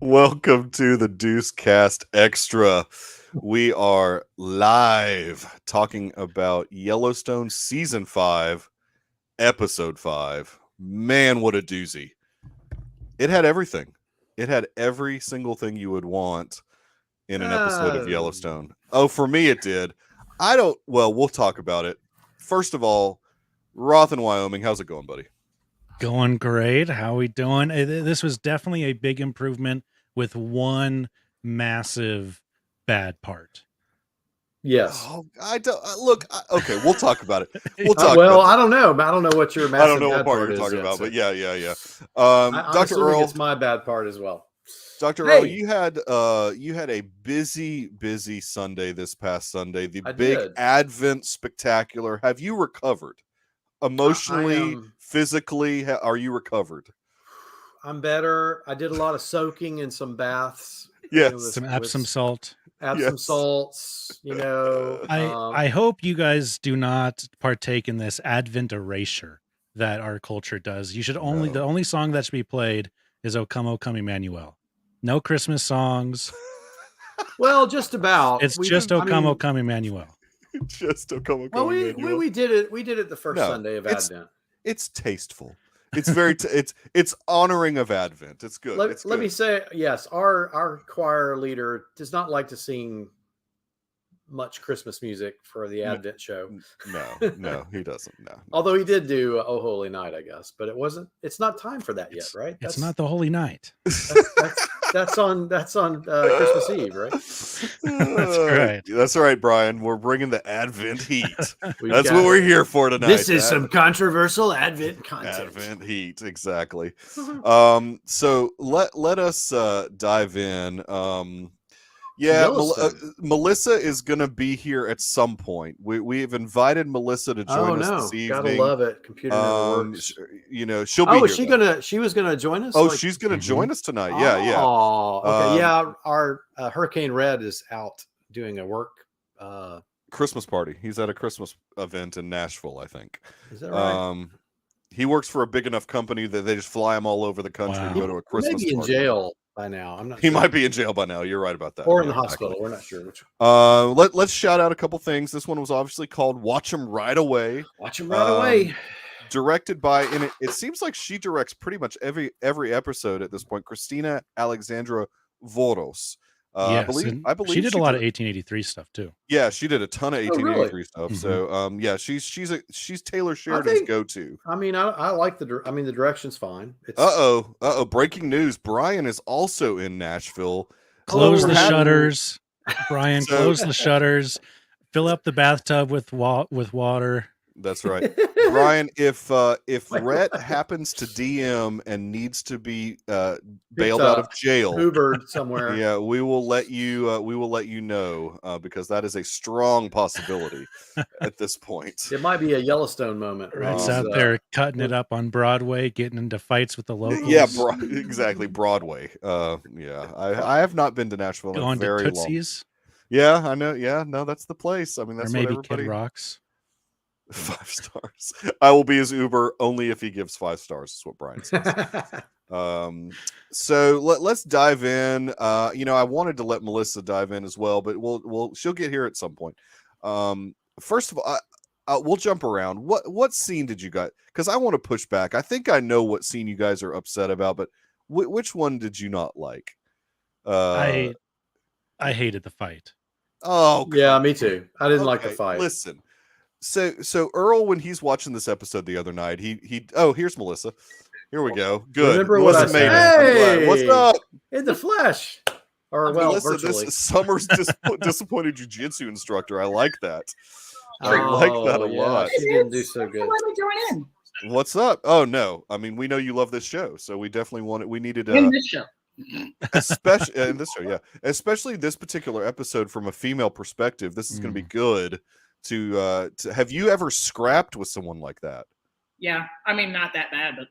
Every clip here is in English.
Welcome to the Deucecast Extra. We are live talking about Yellowstone Season 5, Episode 5. Man, what a doozy. It had everything. It had every single thing you would want in an episode of Yellowstone. Oh, for me it did. We'll talk about it. First of all, Roth in Wyoming, how's it going, buddy? Going great. How we doing? This was definitely a big improvement with one massive bad part. Yes. Oh, I don't look. Okay, we'll talk about it. I don't know. I don't know what your massive I don't know what part you're talking about, but yeah. Dr. Earl, it's my bad part as well. Dr. Earl, you had a busy Sunday this past Sunday. The big Advent spectacular. Have you recovered? Emotionally, physically, are you recovered? I'm better. I did a lot of soaking and some baths. Yes, some Epsom salt. Some salts. I hope you guys do not partake in this Advent erasure that our culture does. You should the only song that should be played is "O Come, O Come, Emmanuel." No Christmas songs. Well, just about. It's just "O Come, O Come, Emmanuel." Just "O Come, O Come, Emmanuel." We did it. We did it the first Sunday of Advent. It's tasteful. It's very it's honoring of Advent. It's good. Let me say, yes, our choir leader does not like to sing much Christmas music for the Advent show. No, he doesn't. No. Although he did do "Oh Holy Night," I guess, but it's not time for that yet, right? It's not the Holy Night. That's on Christmas Eve, right? That's right. That's right, Brian. We're bringing the Advent heat. That's what we're here for tonight. This is some controversial Advent content. Advent heat, exactly. So let us dive in. Melissa is going to be here at some point. We've invited Melissa to join us this evening. Gotta love it. Computer never works. She'll be here. She was gonna join us? Oh, she's going to join us tonight. Yeah. Oh, okay. Our Hurricane Red is out doing a work Christmas party. He's at a Christmas event in Nashville, I think. Is that right? He works for a big enough company that they just fly him all over the country and go to a Christmas party. He may be in jail by now. I'm not. He might be in jail by now. You're right about that. Or in the hospital. We're not sure which. Let's shout out a couple things. This one was obviously called "Watch 'Em Right Away." Watch 'Em Right Away. Directed by, and it seems like she directs pretty much every episode at this point. Christina Alexandra Voros. I believe she did a lot of 1883 stuff too. Yeah, she did a ton of 1883 stuff. Mm-hmm. So she's Taylor Sheridan's go-to. I mean, I like the direction's fine. Breaking news: Brian is also in Nashville. Close the shutters, Brian. Close the shutters. Fill up the bathtub with water. That's right, Brian. If Rhett happens to DM and needs to be bailed out of jail, Ubered somewhere, yeah, we will let you know because that is a strong possibility at this point. It might be a Yellowstone moment. Rhett's out there cutting it up on Broadway, getting into fights with the locals. Yeah, exactly, Broadway. I have not been to Nashville in a very long time. Yeah, I know. Yeah, no, that's the place. I mean, that's or maybe what everybody... Kid Rocks. 5 stars. I will be his Uber only if he gives 5 stars. Is what Brian says. So let's dive in. I wanted to let Melissa dive in as well, but she'll get here at some point. First of all, we'll jump around. What scene did you guys? Because I want to push back. I think I know what scene you guys are upset about, but which one did you not like? I hated the fight. Oh yeah, me too. I didn't like the fight. Listen. So Earl, when he's watching this episode the other night, here's Melissa. Here we go. Good. Remember what I said? Hey, what's up? In the flesh. Or Melissa, virtually. This summer's disappointed jiu-jitsu instructor. I like that. I like that a lot. She didn't do so good. Let me join in. What's up? Oh no. I mean, we know you love this show, so we definitely want it. We needed in this show. Especially in this show, yeah. Especially this particular episode from a female perspective. This is going to be good. To have you ever scrapped with someone like that? Yeah, I mean, not that bad, but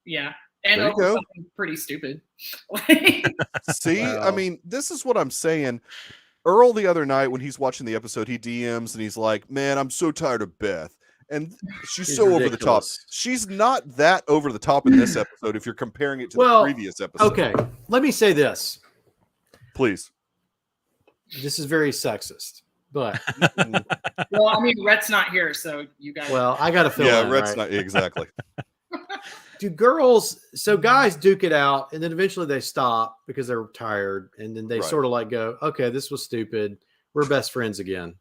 yeah, and over something pretty stupid. See, I mean, this is what I'm saying. Earl the other night when he's watching the episode, he DMs and he's like, "Man, I'm so tired of Beth." And she's so ridiculous. Over the top. She's not that over the top in this episode if you're comparing it to the previous episode. Okay, let me say this. Please. This is very sexist, but Well, I mean, Rhett's not here, so you guys. well, I got to fill in. Red's Right? not exactly. Do girls? So guys duke it out, and then eventually they stop because they're tired, and then they Right. sort of like go, "Okay, this was stupid. We're best friends again.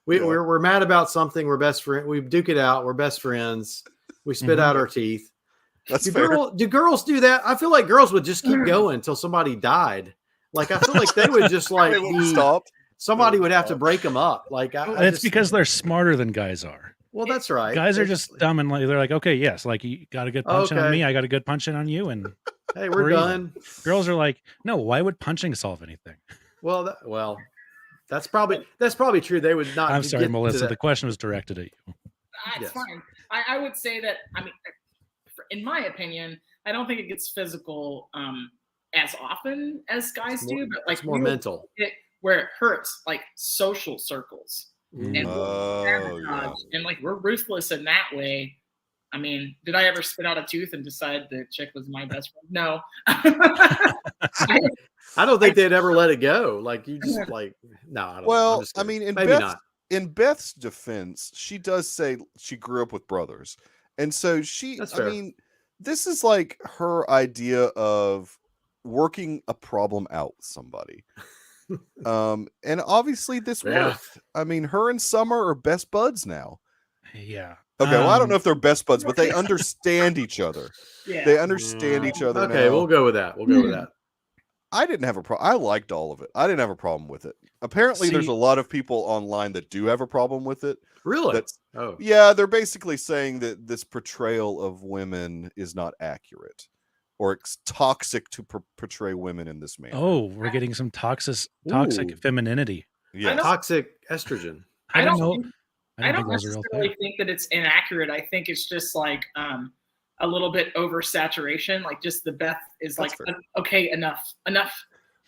Yeah. We're mad about something. We're best friends. We duke it out. We're best friends. We spit out our teeth." That's fair. Do girls do that? I feel like girls would just keep going until somebody died. Like I feel like they would just like They wouldn't be, stop. somebody would have to break them up. Like It's because they're smarter than guys are. well, that's right. Guys are just dumb and like they're like, okay, yes, like you got a good punching on Okay. me, I got a good punching on you, and Hey, we're we're even. done. Girls are like, no, why would punching solve anything? Well, that's probably true. They would not. I'm sorry, get to Melissa. that. The question was directed at you. That's Yes. fine. I would say that, I mean, in my opinion, I don't think it gets physical as often as guys do, but like It's more mental. where it hurts, like social circles. And and like we're ruthless in that way. I mean, did I ever spit out a tooth and decide the chick was my best friend? No. I don't think they'd ever let it go. Like you just like no. I don't know. I'm Well, just I kidding. mean, maybe not. in Beth's defense, she does say she grew up with brothers, and so That's I fair. mean, this is like her idea of working a problem out with somebody. And obviously this Yeah. worked. I mean, her and Summer are best buds now. Yeah. Okay, well, I don't know if they're best buds, but they understand each other. Yeah. They understand each other Okay, now. we'll go with that. We'll go with that. I didn't have a problem. I liked all of it. I didn't have a problem with it. Apparently, there's See- a lot of people online that do have a problem with it. Really? That's Oh, yeah, they're basically saying that this portrayal of women is not accurate, or it's toxic to portray women in this manner. Oh, we're getting some toxic Ooh. femininity. Yes. toxic estrogen. I don't don't know. think- I I don't don't think those are real necessarily things. think that it's inaccurate. I think it's just like a little bit oversaturation. Like just the Beth is That's like, fair. okay, enough.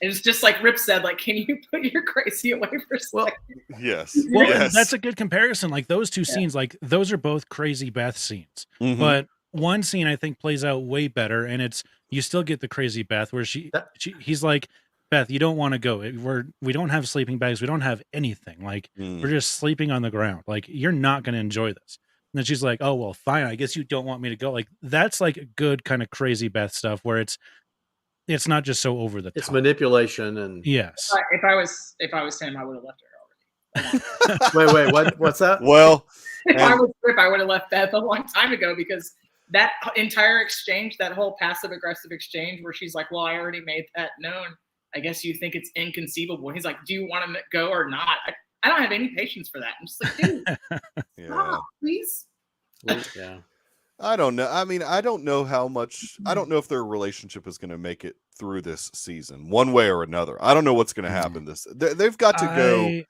It's just like Rip said, like, can you put your crazy away for a Well, second? Yes. Well, yes. that's a good comparison. Like those two Yeah. scenes, like those are both crazy Beth scenes. Mhm. But one scene I think plays out way better, and it's you still get the crazy Beth where he's like, Beth, you don't want to go. We don't have sleeping bags. We don't have anything. Like Mm. we're just sleeping on the ground. Like you're not going to enjoy this. And then she's like, oh well, fine. I guess you don't want me to go. Like that's like good kind of crazy Beth stuff where it's not just so over the it's top. manipulation and Yes. If I was him, I would have left her already. wait, what's that? Well, If I and- was Rip, I would have left Beth a long time ago because that entire exchange, that whole passive aggressive exchange where she's like, well, I already made that known. I guess you think it's inconceivable. He's like, do you want to go or not? I don't have any patience for that. I'm just like, dude, yeah. stop, please. Yeah. I don't know. I mean, I don't know how much. I don't know if their relationship is going to make it through this season, one way or another. I don't know what's going to happen. They've got to go.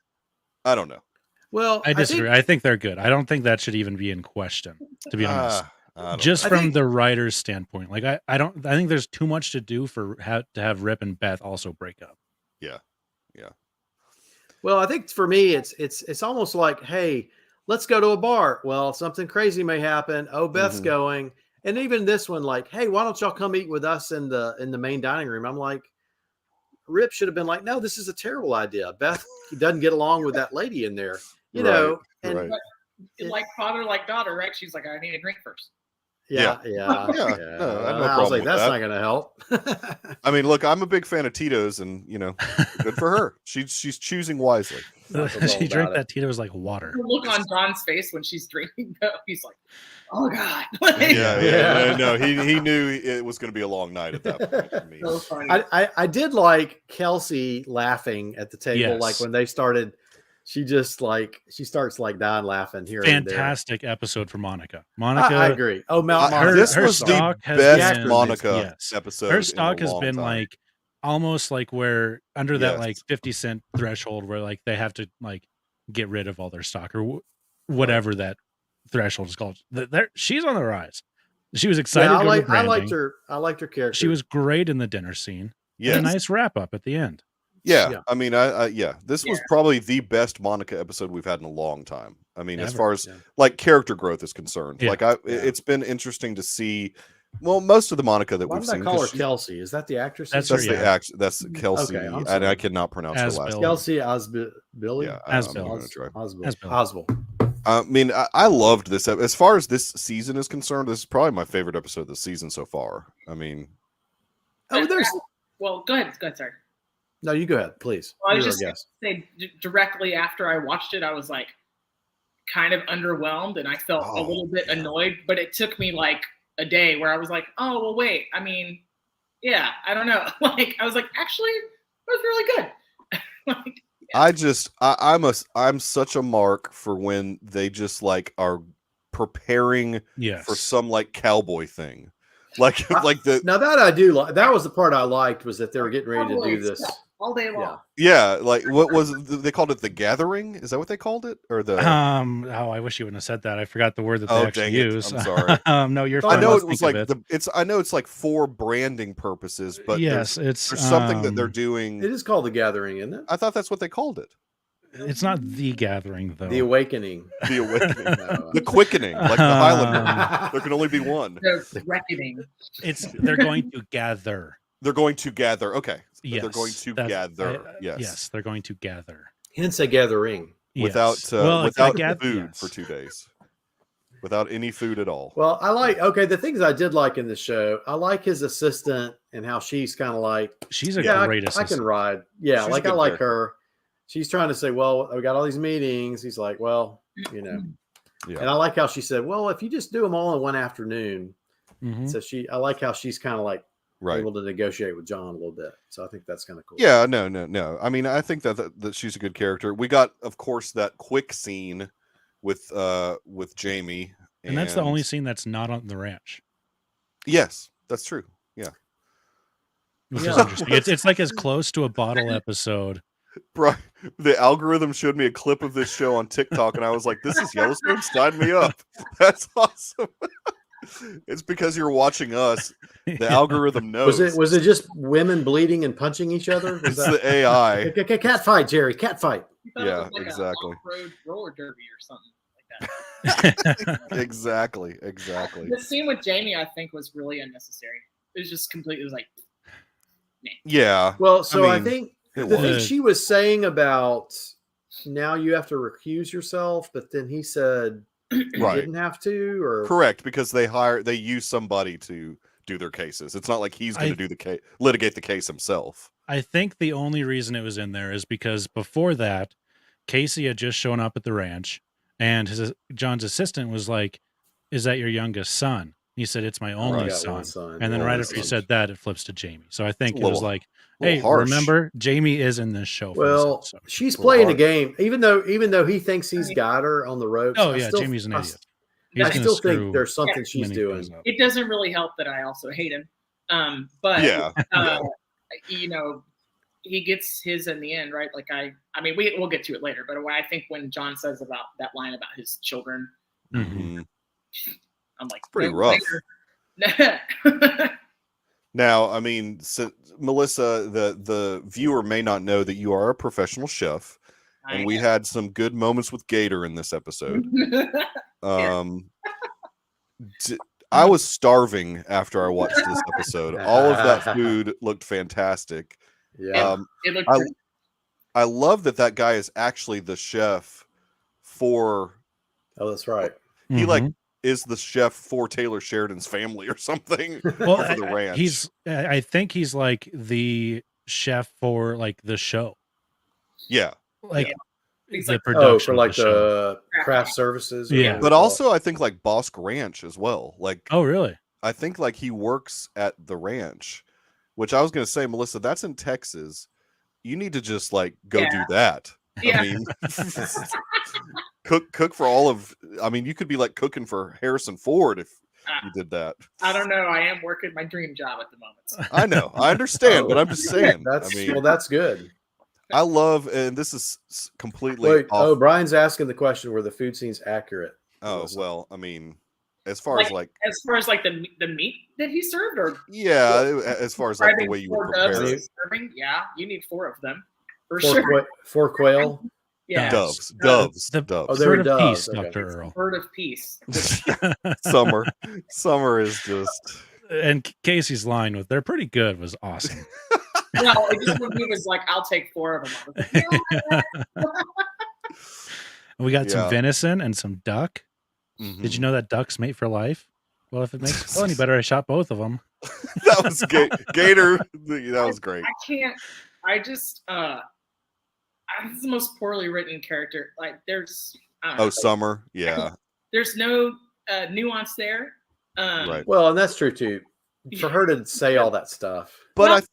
I don't know. Well, I disagree. I think they're good. I don't think that should even be in question, to be honest. I don't Just I from think- the writer's standpoint, like I think there's too much to do for to have Rip and Beth also break up. Well, I think for me, it's almost like, hey, let's go to a bar. Well, something crazy may happen. Oh, Beth's Mhm. going, and even this one, like, hey, why don't y'all come eat with us in the main dining room? I'm like, Rip should have been like, no, this is a terrible idea. Beth doesn't get along with that lady in there, you Right, know. And right. Like father, like daughter, right? She's like, I need a drink first. yeah. Yeah, no, I have no I was problem like, with that's that. not going to help. I mean, look, I'm a big fan of Tito's, and good for her. She's choosing wisely. Not so She about drank it. that Tito's like water. The look on John's face when she's drinking, though, he's like, oh God. Yeah. No, he knew it was going to be a long night at that point for me. So funny. I did like Kelsey laughing at the table, Yes. like when they started. She starts like dying laughing here Fantastic episode for Monica. and Monica, there. I agree. Oh, Mount I- Monica. this her was the stock has best been- Monica yes. episode. her in a stock has long been time. like almost like where under that Yes. like 50-cent threshold where like they have to like get rid of all their stock or whatever that threshold is called. She's on the rise. She was excited. Yeah, to go to I branding. liked her. I liked her character. She was great in the dinner scene. Yes. And a nice wrap up at the end. Yeah, Yeah. I mean, this was probably the best Monica episode we've had in a long time. I mean, as Ever. far as Yeah. like character growth is concerned, Yeah. like it's been interesting to see Well, most of the Monica that Why we've did I seen. call her 'cause she- Kelsey? Is that the actress? That's That's her, the yeah. act. That's Kelsey, Okay, I'm and sorry. I cannot pronounce her last Asbill. name. Kelsey Osbilly. Yeah, Asbill. I'm gonna try. Osbill. I mean, I loved this. As far as this season is concerned, this is probably my favorite episode of the season so far. I mean, Oh, there's. Well, go ahead. Go ahead. Sorry. No, you go ahead, please. Well, I was You're just our guest. saying directly after I watched it, I was like kind of underwhelmed and I felt a little bit annoyed, but it took me like a day where I was like, oh, well, wait, I mean, yeah, I don't know. Like, I was like, actually, that was really good. Like, yeah. I'm such a mark for when they just like are preparing for some like cowboy thing. Like the now that I do like that was the part I liked was that they were getting ready to do this all day long. Yeah, like what was they called it? The Gathering? Is that what they called it? Or the oh, I wish you wouldn't have said that. I forgot the word that they actually use. I'm sorry. No, you're fine. I know Let's it was think like of it. I know it's like for branding purposes, but yes, there's something that they're doing. It is called The Gathering, isn't it? I thought that's what they called it. It's not The Gathering though. The Awakening. The Awakening. The Quickening, like the Highlander. There can only be one. The Reckoning. They're going to gather. They're going to gather. Okay. Yes, they're going to gather. Yes, they're going to gather. Hence a gathering. Without without food for 2 days. Without any food at all. Well, I like the things I did like in the show. I like his assistant and how she's kind of like she's a great I assistant. can ride. Yeah, She's like a I good like character. her. She's trying to say, well, we got all these meetings. He's like, well, you know. Yeah. And I like how she said, well, if you just do them all in one afternoon. Mhm. So I like how she's kind of like Right. able to negotiate with John a little bit. So I think that's kind of cool. Yeah, no. I mean, I think that she's a good character. We got, of course, that quick scene with Jamie. And that's the only scene that's not on the ranch. Yes, that's true. Yeah. Which is interesting. It's like as close to a bottle episode. Bro, the algorithm showed me a clip of this show on TikTok, and I was like, "This is Yellowstone. Sign me up." That's awesome. It's because you're watching us. The algorithm knows. Was it just women bleeding and punching each other? It's the AI. Cat fight, Jerry. Cat fight. Yeah, it was like exactly. A off-road roller derby or something like that. Exactly. The scene with Jamie, I think, was really unnecessary. It was just completely. It was like, Yeah. Well, so I mean, think it the thing was. she was saying about now you have to recuse yourself, but then he said you Right. didn't have to, or Correct, because they use somebody to do their cases. It's not like he's going to do the case, litigate the case himself. I think the only reason it was in there is because before that, Casey had just shown up at the ranch, and John's assistant was like, "Is that your youngest son?" He said, "It's my only got son." one son. And then One right after he son. said that, it flips to Jamie. So I think It's a it was little- like, little "Hey, harsh. remember, Jamie is in this show." For Well, this episode. she's Little playing a hard. game, even though he thinks he's got her on the ropes. Oh I yeah, still- Jamie's an I- idiot. He's I gonna still screw think there's something she's many doing. things up. it doesn't really help that I also hate him. But Yeah. you know, he gets his in the end, right? Like I mean, we'll get to it later, but I think when John says about that line about his children, Mhm. Mhm. I'm like, Pretty "No, rough. later." Now, I mean, so, Melissa, the viewer may not know that you are a professional chef, and we had some good moments with Gator in this episode. I was starving after I watched this episode. All of that food looked fantastic. Yeah. It looked I- pretty. I love that guy is actually the chef for. Oh, that's right. He like Mhm. is the chef for Taylor Sheridan's family or something. well, for the ranch. I think he's like the chef for like the show, Yeah. like He's the like- production For of like the show. the craft services. or Yeah. whatever But they call also I think like Bosque Ranch as well. Like Oh, really? I think like he works at the ranch, which I was going to say, Melissa, that's in Texas. You need to just like go do that. Yeah. I mean, cook for all of. I mean, you could be like cooking for Harrison Ford if you did that. I don't know. I am working my dream job at the moment. I know, I understand, but I'm just saying. That's I mean, well, that's good. I love, and this is completely. Wait, off. Brian's asking the question: were the food scenes accurate? Oh well, I mean, as far as like, the meat that he served, or yeah, as far as like the way you would 4 doves prepare it. he's serving, yeah, you need 4 of them for Four, sure. four quail. Yeah, Doves. Oh, they were Bird of peace, doves. Okay. Dr. Earl. bird of peace. Summer is just. And Casey's line with "they're pretty good" was awesome. No, it just when he was like, "I'll take 4 of them." I was like, We got some Yeah. venison and some duck. Did you know that ducks mate for life? Well, if it makes you feel any better, I shot both of them. That was Gator. That was great. I can't. I just. It's the most poorly written character. Like there's. I don't know, Summer. Yeah. There's no nuance there. Right. Well, and that's true too. For her to say all that stuff. But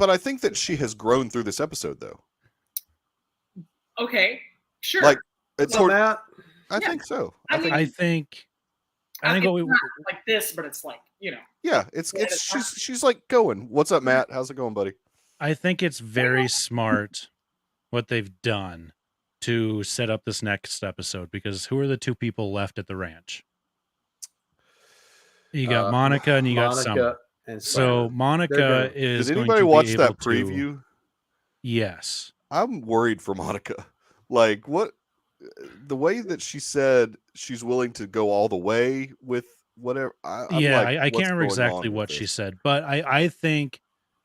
I think that she has grown through this episode, though. Okay, sure. Like it's Well, Matt, I think so. I think it's what we not like this, but it's like Yeah, she's like going. What's up, Matt? How's it going, buddy? I think it's very smart what they've done to set up this next episode, because who are the 2 people left at the ranch? You got Monica and you got Summer. And So Monica is. Did going anybody to be watch able that to- preview? Yes. I'm worried for Monica. Like what the way that she said she's willing to go all the way with whatever. I can't remember exactly what she said, but I think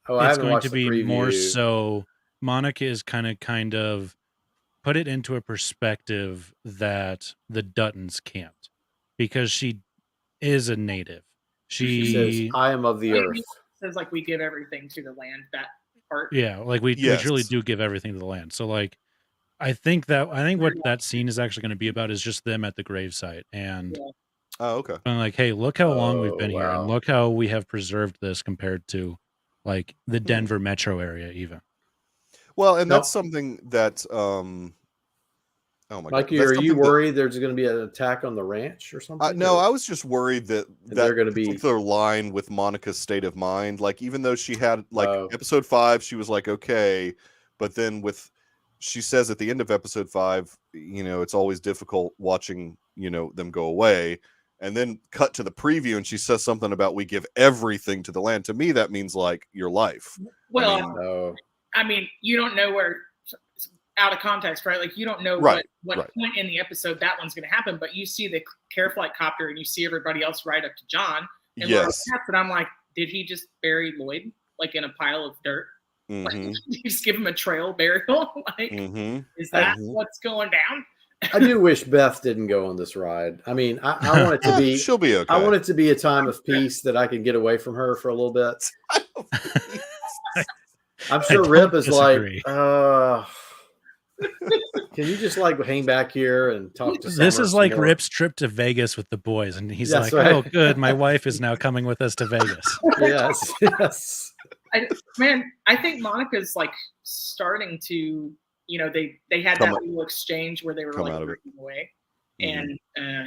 it's going to be more so Monica is kind of put it into a perspective that the Duttons can't, because she is a native. She says, "I am of the earth." says like we give everything to the land. That part. Yeah, like we truly do give everything to the land. So like, I think what that scene is actually going to be about is just them at the gravesite and. Yeah. Oh, okay. And like, hey, look how long we've been here, and wow. look how we have preserved this compared to like the Denver metro area, even. Well, and that's something that oh my Mikey, God. are you worried there's going to be an attack on the ranch or something? No, I was just worried that they're going to be particular line with Monica's state of mind, like even though she had like episode 5, she was like okay, but then she says at the end of episode 5, it's always difficult watching them go away, and then cut to the preview and she says something about we give everything to the land. To me, that means like your life. Well, I mean, you don't know where. Out of context, right? Like you don't know what point in the episode that one's going to happen, but you see the care flight copter and you see everybody else right up to John. And yes. And I'm like, did he just bury Lloyd like in a pile of dirt? Mm-hmm. Like, you just give him a trail burial? Like, is that what's going down? I do wish Beth didn't go on this ride. I mean, I want it to be. She'll be okay. I want it to be a time of peace that I can get away from her for a little bit. I'm sure Rip is disagree. Like, can you just like hang back here and talk to This Summer is like some more? Rip's trip to Vegas with the boys, and he's That's like, right. oh good, my wife is now coming with us to Vegas. Yes. I think Monica's like starting to, they had that little exchange where they were like breaking away, and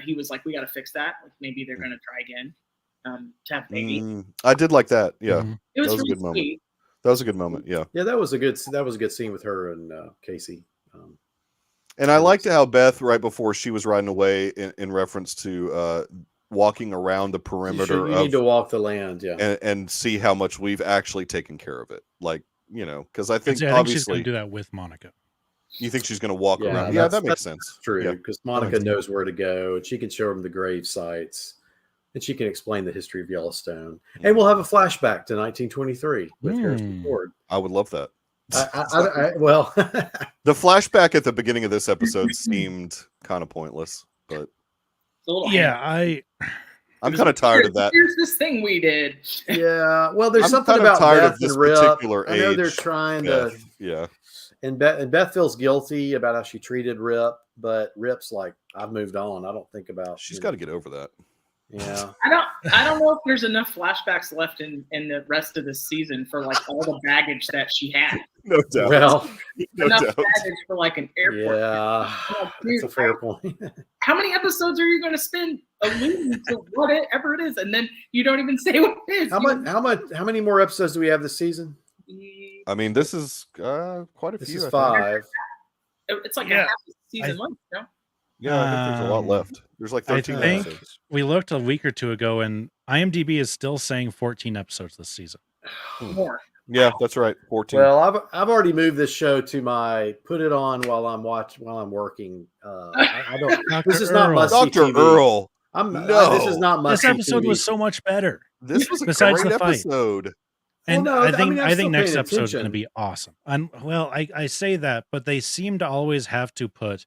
he was like, we got to fix that. Like maybe they're going to try again to have baby. I did like that. Yeah, it was that was really a good moment. sweet. That was a good moment. Yeah, that was a good scene with her and Casey. And I liked how Beth, right before she was riding away, in reference to walking around the perimeter. You need to walk the land, and see how much we've actually taken care of it. Like, because I think I think obviously she's going to do that with Monica. You think she's going to walk around? Yeah, that makes sense. True, because Monica knows where to go, and she can show him the grave sites, and she can explain the history of Yellowstone. And we'll have a flashback to 1923 with Harrison Ford. I would love that. Well, the flashback at the beginning of this episode seemed kind of pointless, but I'm kind of tired of that. Here's this thing we did. Yeah, well, there's something about Beth and Rip. I know they're trying to. Yeah. And Beth feels guilty about how she treated Rip, but Rip's like, I've moved on. I don't think about. She's got to get over that. Yeah. I don't know if there's enough flashbacks left in the rest of this season for like all the baggage that she had. No doubt. Well, enough baggage for like an airport. Yeah, that's a fair point. How many episodes are you going to spend alluding to whatever it is, and then you don't even say what it is? How many more episodes do we have this season? I mean, this is quite a few. This is 5. It's like a half a season length, no? Yeah, I think there's a lot left. There's like 13 episodes. We looked a week or two ago, and IMDb is still saying 14 episodes this season. More. Yeah, that's right. 14. Well, I've already moved this show to my put it on while I'm working. I don't. This is not must-see Dr. TV. Earl. This is not much. This episode was so much better. This was a Besides great the fight. episode. And Well, no, I think I'm still next paying episode is going to attention. be awesome. I say that, but they seem to always have to put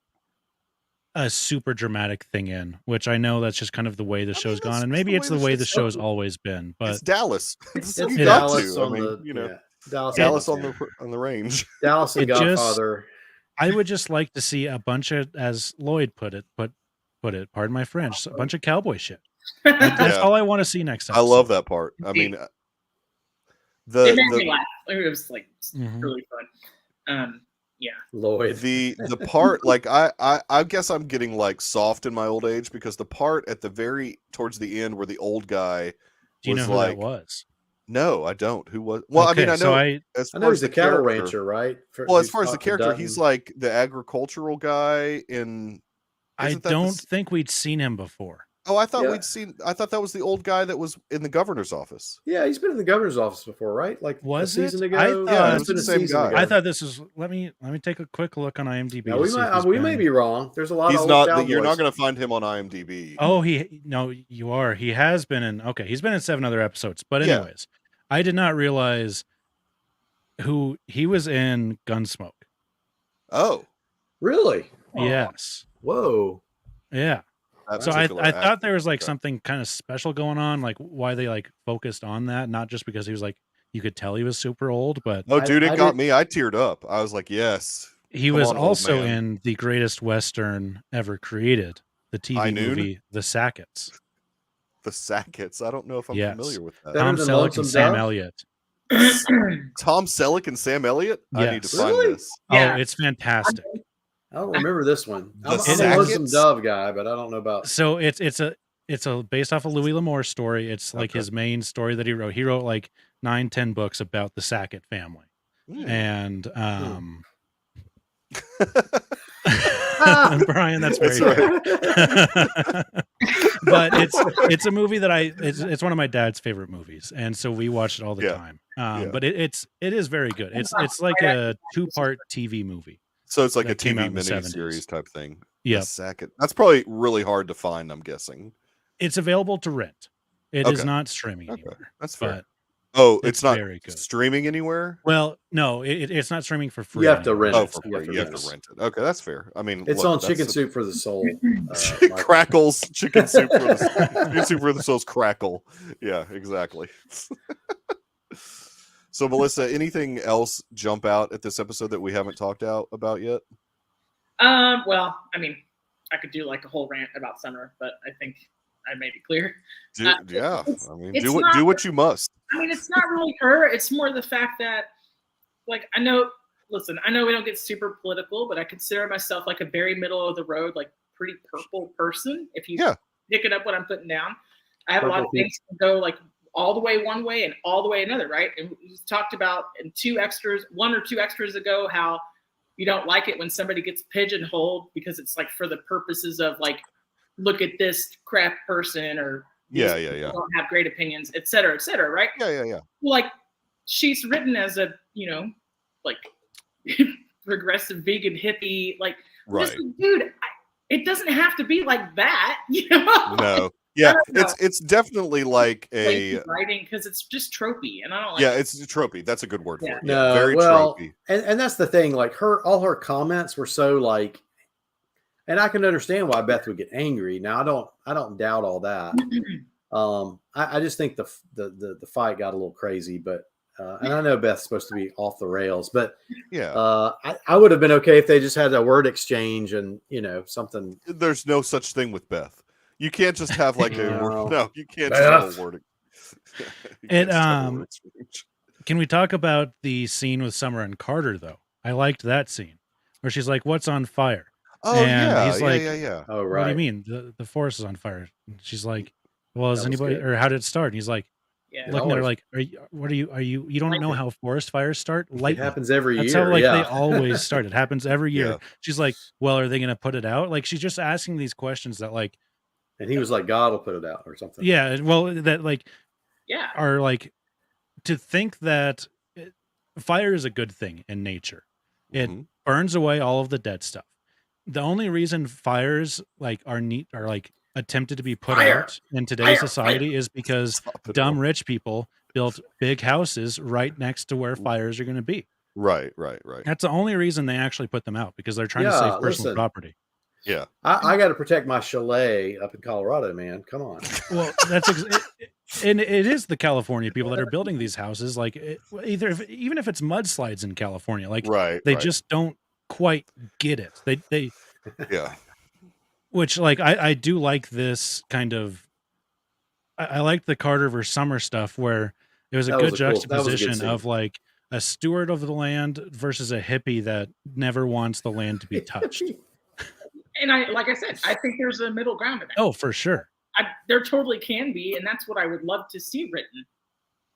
a super dramatic thing in, which I know that's just kind of the way the show's gone, and maybe it's the way the show's always been. But it's Dallas. It's Dallas to. on I mean, the you know, Dallas on the range. Dallas and Godfather. I would just like to see a bunch of, as Lloyd put it, pardon my French, a bunch of cowboy shit. That's all I want to see next episode. I love that part. I mean, it made me laugh. It was like really fun. Yeah, Lloyd. The part, like I guess I'm getting like soft in my old age, because the part at the towards the end where the old guy do you know who that was? No, I don't. Who was? Well, okay, I mean, I know. So I know he's the cattle rancher, right? Well, as far as the character, he's like the agricultural guy in. I don't think we'd seen him before. Oh, I thought we'd seen. I thought that was the old guy that was in the governor's office. Yeah, he's been in the governor's office before, right? Like was a season ago. I thought, it's been a season ago. I thought this was. Let me take a quick look on IMDb. Now, we may be wrong. There's a lot. He's of not. old You're not going to find him on IMDb. Oh, you are. He has been in. Okay, he's been in 7 other episodes. But anyways, I did not realize who he was in. Gunsmoke. Oh, really? Yes. Whoa. Yeah. So I thought there was like something kind of special going on, like why they like focused on that, not just because he was like, you could tell he was super old, but no, dude, it got me. I teared up. I was like, yes. He was also in the greatest Western ever created, the TV movie, The Sackets. The Sackets. I don't know if I'm familiar with that. Tom Selleck and Sam Elliott. Tom Selleck and Sam Elliott? Yes. I need to find this. Yeah. Oh, it's fantastic. I don't remember this one. I'm a Lonesome Dove guy, but I don't know about. So it's a based off a Louis L'Amour story. It's like his main story that he wrote. He wrote like 9-10 books about the Sackett family, and Brian, that's very right. But it's a movie that it's one of my dad's favorite movies, and so we watch it all the time. But it is very good. It's like a 2-part TV movie. So it's like a TV miniseries type thing. Yeah, Sackett. That's probably really hard to find, I'm guessing. It's available to rent. It is not streaming anywhere. That's fair. It's not very good. Streaming anywhere? Well, no, it's not streaming for free. You have to rent it. For free. You have to rent it. Okay, that's fair. I mean, it's on Chicken Soup for the Soul. Crackles, Chicken Soup for the Soul's Crackle. Yeah, exactly. So, Melissa, anything else jump out at this episode that we haven't talked about yet? Well, I mean, I could do like a whole rant about Summer, but I think I made it clear. Do what you must. I mean, it's not really her. It's more the fact that, like, I know we don't get super political, but I consider myself like a very middle of the road, like pretty purple person. If you pick it up what I'm putting down, I have a lot of things to go like all the way one way and all the way another, right? And we talked about in 1 or 2 extras ago how you don't like it when somebody gets pigeonholed because it's like for the purposes of like, look at this crap person or don't have great opinions, et cetera, right? Yeah. Like she's written as a, like progressive vegan hippie, like right. Dude, it doesn't have to be like that, No. Yeah, it's definitely like a writing because it's just tropey, and I don't like. Yeah, it's tropey. That's a good word for it. No, very tropey. And that's the thing. Like all her comments were so like, and I can understand why Beth would get angry. Now I don't doubt all that. I just think the fight got a little crazy, but and I know Beth's supposed to be off the rails, but I would have been okay if they just had a word exchange and something. There's no such thing with Beth. You can't just have like you can't just have a word. Can we talk about the scene with Summer and Carter though? I liked that scene where she's like, "What's on fire?" Oh, and he's like, yeah. Oh, right. What do you mean? The forest is on fire. And she's like, well, is anybody or how did it start? And he's like, looking at her like, you don't know how forest fires start? Lightning. It happens every year. That's how they always start. It happens every year. Yeah. She's like, well, are they going to put it out? Like, she's just asking these questions that like, and he was like, God will put it out or something. Yeah. Well, that like, are like to think that fire is a good thing in nature. It burns away all of the dead stuff. The only reason fires like are like attempted to be put Fire! out in today's Fire! society is because Stop it dumb all. rich people built big houses right next to where fires are going to be. Right. That's the only reason they actually put them out, because they're trying to Yeah, save personal listen. property. Yeah. I got to protect my chalet up in Colorado, man. Come on. Well, and it is the California people that are building these houses. Like even if it's mudslides in California, like they just don't quite get it. They yeah. Which like I do like this kind of. I like the Carter versus Summer stuff where it was a good juxtaposition of like a steward of the land versus a hippie that never wants the land to be touched. And like I said, I think there's a middle ground in that. Oh, for sure. There totally can be, and that's what I would love to see written.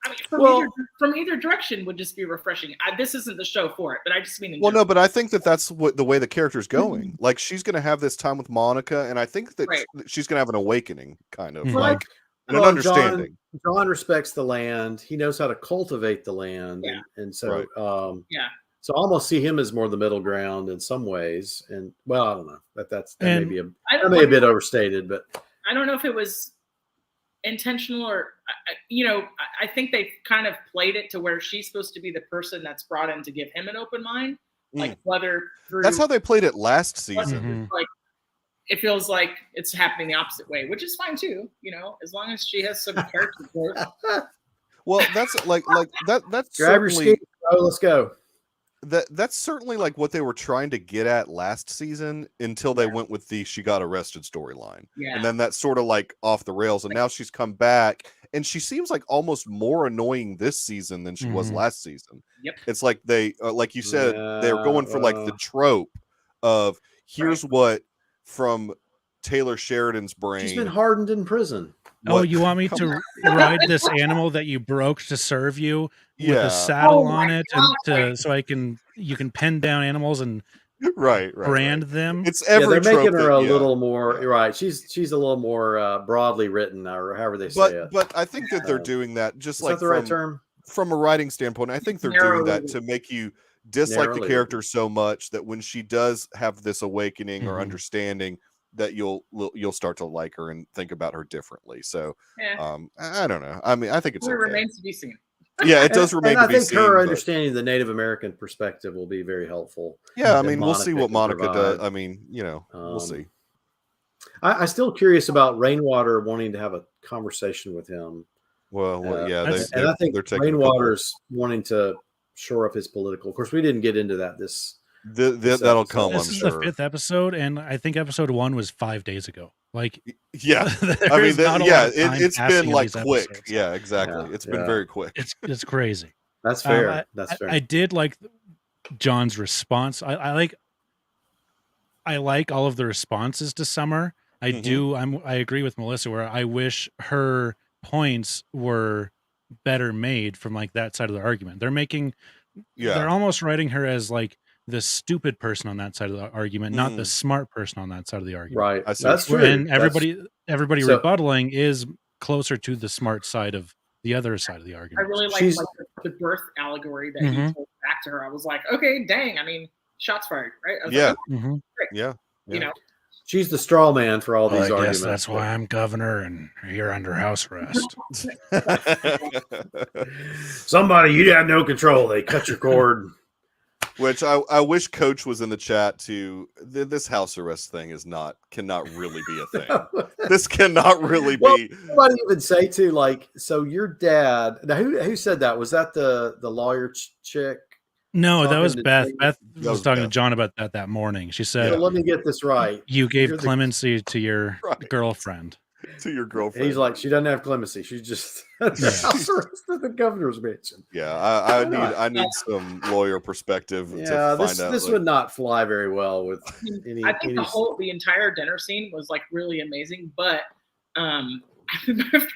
I mean, from either direction would just be refreshing. This isn't the show for it, but I just mean. No, but I think that's what the way the character's going. Like she's going to have this time with Monica, and I think that she's going to have an awakening, kind of like an understanding. John respects the land. He knows how to cultivate the land, and so So I almost see him as more the middle ground in some ways. And well, I don't know. That may be a bit overstated, but I don't know if it was intentional or, I think they kind of played it to where she's supposed to be the person that's brought in to give him an open mind. Like whether that's how they played it last season. Mm-hmm. Like it feels like it's happening the opposite way, which is fine too. As long as she has some character growth. Well, that's like that. That's grab your skate. Let's go. That's certainly like what they were trying to get at last season until they went with the she got arrested storyline. Yeah. And then that's sort of like off the rails. And now she's come back and she seems like almost more annoying this season than she was last season. Yep. It's like they, like you said, they're going for like the trope of here's what from Taylor Sheridan's brain. She's been hardened in prison. Oh, you want me to ride this animal that you broke to serve you with a saddle on it, and so you can pin down animals and brand them. It's every they're making her a that, little more right. She's a little more broadly written, or however they say it. But I think that they're doing that just is like that the right term? From a writing standpoint. I think they're doing that to make you dislike the character so much that when she does have this awakening or understanding, that you'll start to like her and think about her differently. So I don't know. I mean, I think it's okay. Remains to be seen. Yeah, it does remain to be seen. I think her understanding the Native American perspective will be very helpful. Yeah, I mean, we'll see what Monica does. I mean, we'll see. I'm still curious about Rainwater wanting to have a conversation with him. Well, and I think Rainwater's wanting to shore up his political. Of course, we didn't get into that that'll come. This is the 5th episode, and I think episode 1 was 5 days ago. Like, I mean, it's been like quick. Episodes. Yeah, exactly. It's been very quick. It's crazy. That's fair. That's fair. I did like John's response. I like all of the responses to Summer. I do. I agree with Melissa where I wish her points were better made from like that side of the argument. They're almost writing her as like the stupid person on that side of the argument, not the smart person on that side of the argument. Right. That's true. And everybody rebuttaling is closer to the smart side of the other side of the argument. I really like the birth allegory that he told back to her. I was like, okay, dang. I mean, shots fired, right? I was like, yeah. She's the straw man for all these arguments. That's why I'm governor and you're under house arrest. Somebody, you had no control. They cut your cord. Which I wish Coach was in the chat too. This house arrest thing cannot really be a thing. This cannot really be. Somebody even say too, like, so your dad. Now, who said that? Was that the lawyer chick? No, that was Beth. Beth was talking to John about that morning. She said, "Let me get this right. You gave clemency to your girlfriend." To your girlfriend. And he's like, she doesn't have clemency. She's just house arrest at the governor's mansion. Yeah, I need some lawyer perspective. Yeah, this would not fly very well with any. I think the entire dinner scene was like really amazing, but my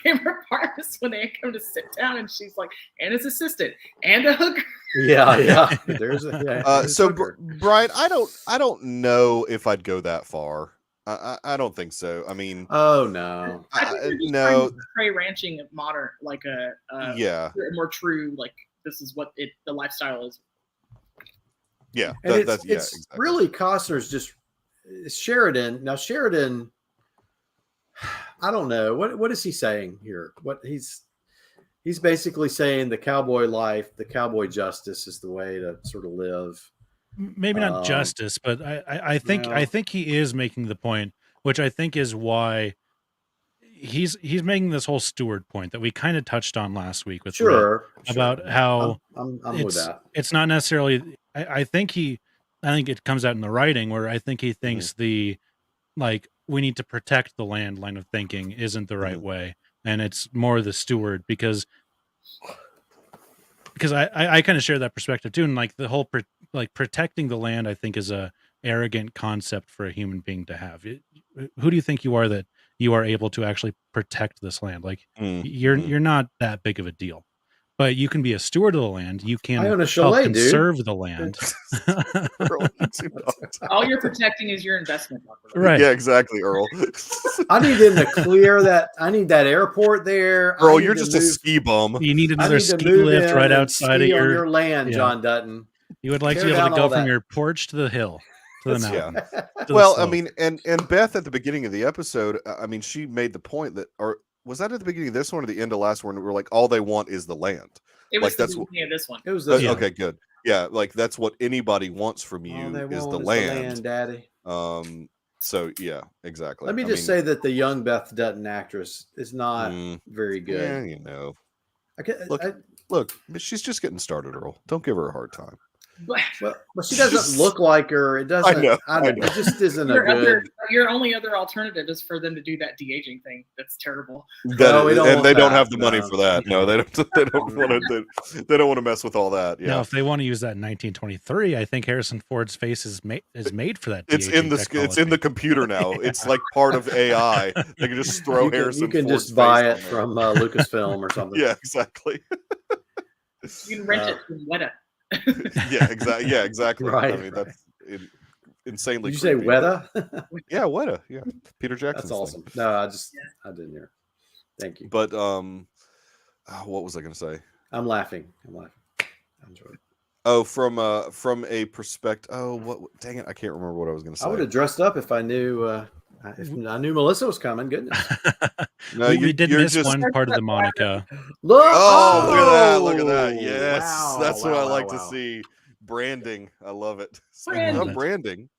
favorite part is when they come to sit down and she's like, and his assistant and a hooker. Yeah. There's a so Brian, I don't know if I'd go that far. I don't think so. I mean, oh no, no. Prey ranching modern, like a more true, like this is what the lifestyle is. Yeah, it's exactly. Really Costner's just Sheridan. Now Sheridan, I don't know. What is he saying here? What he's basically saying the cowboy life, the cowboy justice is the way to sort of live. Maybe not justice, but I think he is making the point, which I think is why he's making this whole steward point that we kind of touched on last week with Red, about how I'm with that. It's not necessarily. I think it comes out in the writing where I think he thinks the we need to protect the land line of thinking isn't the right way, and it's more the steward because I kind of share that perspective too, and like the whole protecting the land I think is a arrogant concept for a human being to have. Who do you think you are that you are able to actually protect this land? Like you're not that big of a deal, but you can be a steward of the land. You can help conserve the land. All you're protecting is your investment. Right. Yeah, exactly, Earl. I need them to clear that. I need that airport there. Earl, you're just a ski bum. You need another ski lift right outside of your land, John Dutton. You would like to be able to go from your porch to the hill. To the mountain. To well, the I mean, and Beth at the beginning of the episode, I mean, she made the point that, or was that at the beginning of this one or the end of last one? We're like, all they want is the land. It was the beginning of this one. It was this one. Okay, good. Yeah, like that's what anybody wants from you is the land, Daddy. So yeah, exactly. Let me just say that the young Beth Dutton actress is not very good. Yeah, you know. Look, she's just getting started, Earl. Don't give her a hard time. But she doesn't look like her. It doesn't. I know. It just isn't a good. Your only other alternative is for them to do that de-aging thing. That's terrible. They don't have the money for that. No, they don't. They don't want to. They don't want to mess with all that. Yeah. Now, if they want to use that in 1923, I think Harrison Ford's face is made for that. It's in the computer now. It's like part of AI. They can just throw Harrison. You can just buy it from Lucasfilm or something. Yeah, exactly. You can rent it from Weta. Yeah, exactly. Right. I mean, that's insanely. Did you say Weta? Yeah, Weta. Yeah, Peter Jackson. That's awesome. Thing. No, I didn't hear. Thank you. But what was I going to say? I'm laughing. I enjoyed it. Oh, from a perspective. Oh, what? Dang it! I can't remember what I was going to say. I would have dressed up if I knew. If I knew Melissa was coming. Goodness. No, we did miss one part of the Monica. Look! Look at that! Yes, that's what I like to see. Branding, I love it. Branding.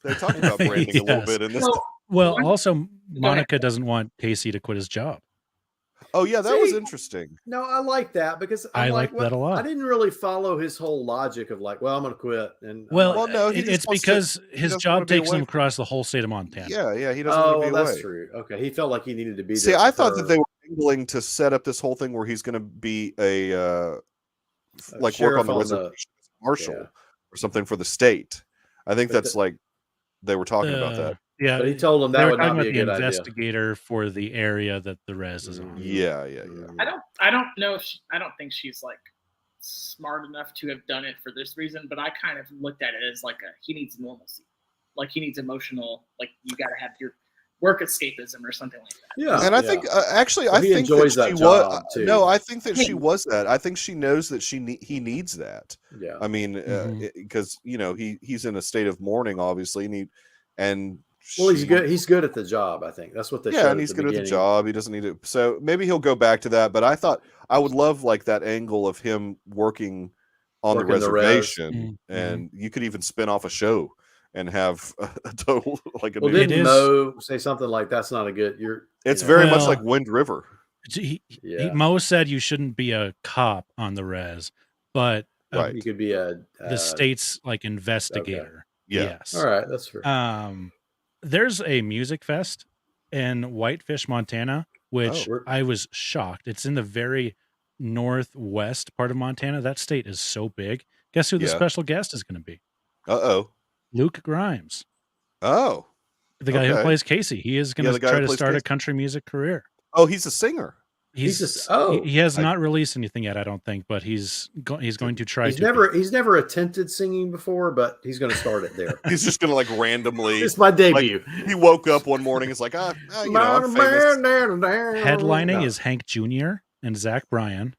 They talked about branding a little bit in this. Well, also Monica doesn't want Casey to quit his job. Oh yeah, that was interesting. No, I like that because I like that a lot. I didn't really follow his whole logic of like, well, I'm going to quit. And no, it's because his job takes him across the whole state of Montana. Yeah, he doesn't want to be away. That's true. Okay, he felt like he needed to be. See, I thought that they were angling to set up this whole thing where he's going to be a like work on the reservation as a marshal or something for the state. I think that's like they were talking about that. Yeah, but he told him that would not be a good idea. Investigator for the area that the res is on. Yeah. I don't know if I don't think she's like smart enough to have done it for this reason, but I kind of looked at it as like he needs normalcy, like he needs emotional, like you got to have your work escapism or something like that. Yeah, and I think actually, I think enjoys that job too. No, I think that she was that. I think she knows that he needs that. Yeah, I mean, because he's in a state of mourning, obviously, he's good. He's good at the job. I think that's what they. Yeah, and he's good at the job. He doesn't need it. So maybe he'll go back to that. But I thought I would love like that angle of him working on the reservation, and you could even spin off a show and have a total like. Didn't Mo say something like that's not a good? It's very much like Wind River. Mo said you shouldn't be a cop on the res, but you could be the state's like investigator. Okay. Yeah. Yes. All right, that's fair. There's a music fest in Whitefish, Montana, which I was shocked. It's in the very northwest part of Montana. That state is so big. Guess who the special guest is going to be? Luke Grimes. Oh. The guy who plays Casey. He is going to try to start a country music career. Oh, he's a singer. He has not released anything yet, I don't think, but he's going to try. He's never attempted singing before, but he's going to start it there. He's just going to like randomly. It's my debut. Like, he woke up one morning. It's like, I'm famous. Headlining is Hank Jr. and Zach Bryan.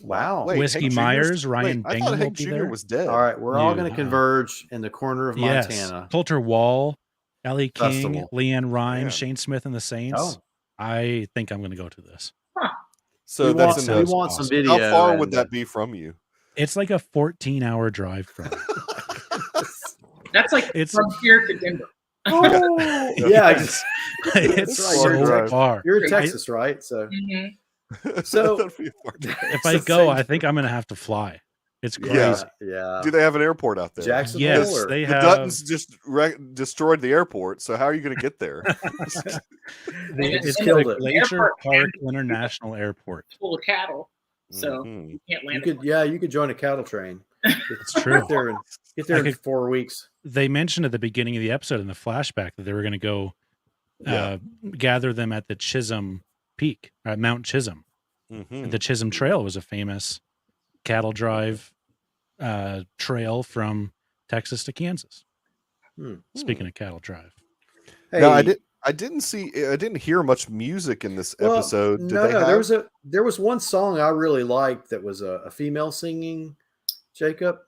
Wow. Wait, Whiskey Hank Myers, Ryan I Bingham thought Hank will be Jr. there. was dead. All right, we're all going to converge in the corner of Montana. Coulter Wall, Ellie King, Festival. Leanne Rhymes, Shane Smith and the Saints. I think I'm going to go to this. So we that's want, in we the. want some awesome. video. How far would and, that be from you? It's like a 14-hour drive from me. That's like It's from here to Denver. Oh, yeah, Yes. right. It's so You're in far. You're in Texas, right? So, Mhm. so That'd be a far drive. If I go, I think I'm going to have to fly. It's crazy. yeah. Do they have an airport out there? Jacksonville, Yes, or they The have. Duttons just destroyed the airport, so how are you going to get there? It's killed the it. Glacier Airport Park and- International Airport. Full of cattle, so Mhm. you can't you land. could, you could join a cattle train. It's true. Get there I in could- 4 weeks. They mentioned at the beginning of the episode in the flashback that they were going to go gather them at the Chisholm Peak, Mount Chisholm. Mhm. The Chisholm Trail was a famous cattle drive trail from Texas to Kansas. Speaking of cattle drive, Hey, Now, I didn't hear much music in this episode. Did they have? There was one song I really liked that was a female singing, Jacob.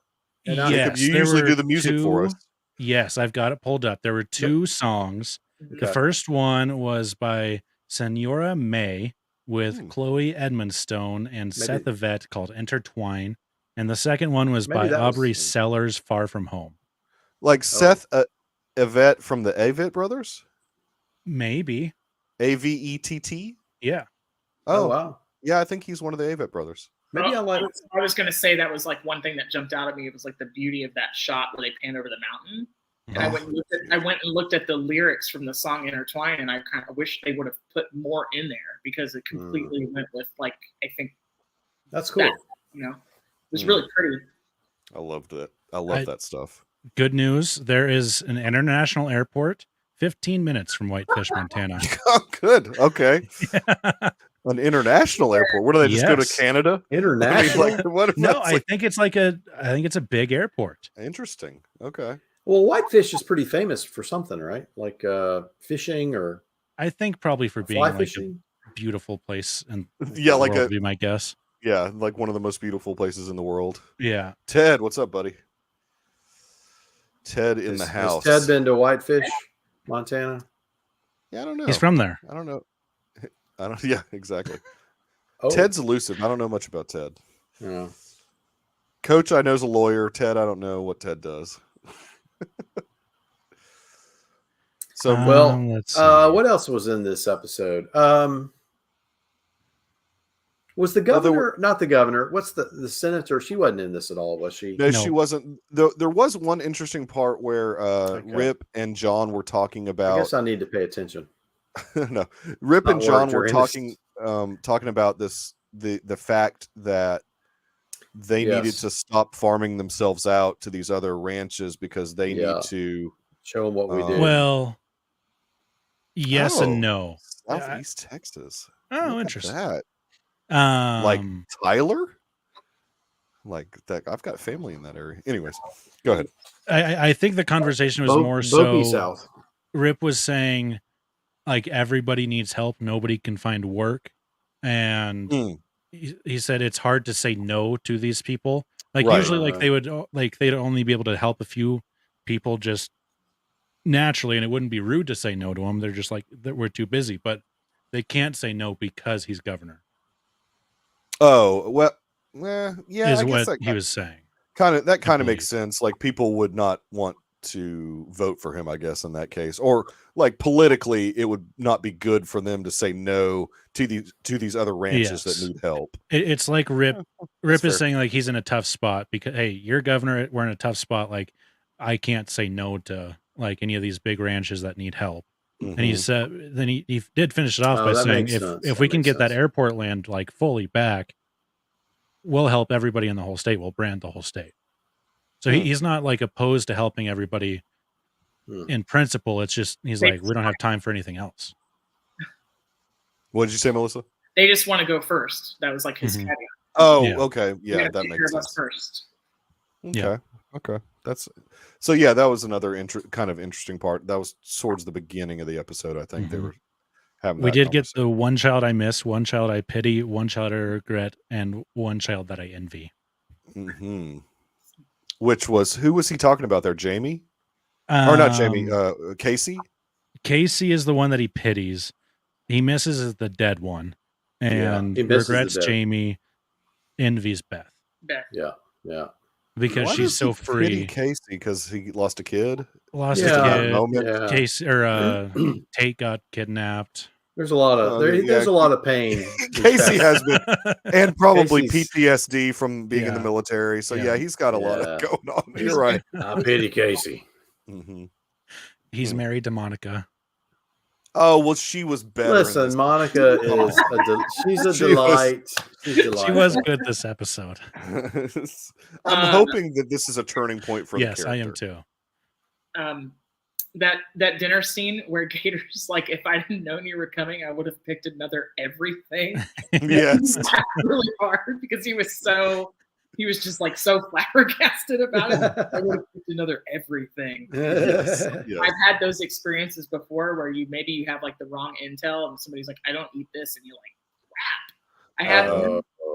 And Jacob, you there usually were do the music for us. Yes, I've got it pulled up. There were two songs. The first one was by Senora May with Chloe Edmonstone and Seth Yvette called Intertwine. And the second one was by Aubrey Sellers, Far From Home. Like Seth Yvette from the Avett Brothers? Maybe. Avett? Yeah. Oh, wow. Yeah, I think he's one of the Avett Brothers. Maybe I was going to say that was like one thing that jumped out at me. It was like the beauty of that shot where they pan over the mountain. And I went and looked at the lyrics from the song Intertwine, and I kind of wish they would have put more in there because it completely went with, like, I think that's cool. It was really pretty. I loved it. I love that stuff. Good news. There is an international airport 15 minutes from Whitefish, Montana. Oh, good. Okay. An international airport. What do they just go to Canada? International? I think it's a big airport. Interesting. Okay. Well, Whitefish is pretty famous for something, right? Like fishing, or I think probably for being like fishing. A beautiful place, and like would be my guess. Yeah, like one of the most beautiful places in the world. Yeah. Ted, what's up, buddy? Ted in the house. Has Ted been to Whitefish, Montana? Yeah, I don't know. He's from there. I don't know. Yeah, exactly. Ted's elusive. I don't know much about Ted. Yeah. Coach, I know, is a lawyer. Ted, I don't know what Ted does. So what else was in this episode? Was the governor not the governor? What's the senator? She wasn't in this at all, was she? No, she wasn't. There was one interesting part where Rip and John were talking about. I guess I need to pay attention. No, Rip and John were talking about this the fact that they needed to stop farming themselves out to these other ranches because they need to show them what we do. Well, yes and no. Southeast Texas. Oh, interesting. That. Like Tyler? Like that. I've got family in that area. Anyways, go ahead. I think the conversation was more so South. Rip was saying, like, everybody needs help. Nobody can find work. And he said it's hard to say no to these people. Like usually they'd only be able to help a few people just naturally, and it wouldn't be rude to say no to them. They're just like, we're too busy, but they can't say no because he's governor. Oh, well, yeah, is what he was saying. That kind of makes sense. Like, people would not want to vote for him, I guess, in that case, or like politically, it would not be good for them to say no to these other ranches that need help. It's like Rip is saying, like, he's in a tough spot because, hey, you're governor. We're in a tough spot. Like, I can't say no to like any of these big ranches that need help. And he said, then he did finish it off by saying, if we can get that airport land like fully back, we'll help everybody in the whole state. We'll brand the whole state. So he's not like opposed to helping everybody in principle. It's just, he's like, we don't have time for anything else. What did you say, Melissa? They just want to go first. That was like his caveat. Oh, okay. Yeah, that makes sense. First. Okay. Yeah. Okay. That was another kind of interesting part. That was towards the beginning of the episode. I think they were having. We did get the one child I miss, one child I pity, one child I regret, and one child that I envy. Which was, who was he talking about there? Jamie? Or not Jamie? Casey? Casey is the one that he pities, He misses the dead one, and he misses the regrets dead. Jamie, envies Beth Beth. Yeah. because Why she's does so he pity free. Casey because he lost a kid. Lost Yeah. a that kid. moment. Case or Tate got kidnapped. There's a lot of there's a lot of pain. Casey has been, and probably Casey's- PTSD from being in the Yeah. military. So Yeah. he's got a lot of going on. You're right. I pity Casey. Mm-hmm. He's married to Monica. Oh well, she was better. Listen, Monica is she's a delight. She's delightful. She was good this episode. I'm hoping that this is a turning point for Yes, the character. I am too. That dinner scene where Gator's like, if I hadn't known you were coming, I would have picked another everything. Yes. Really hard because he was just like so flabbergasted about it. I would have picked another everything. Yes. I've had those experiences before where you have like the wrong intel and somebody's like, I don't eat this, and you're like, crap.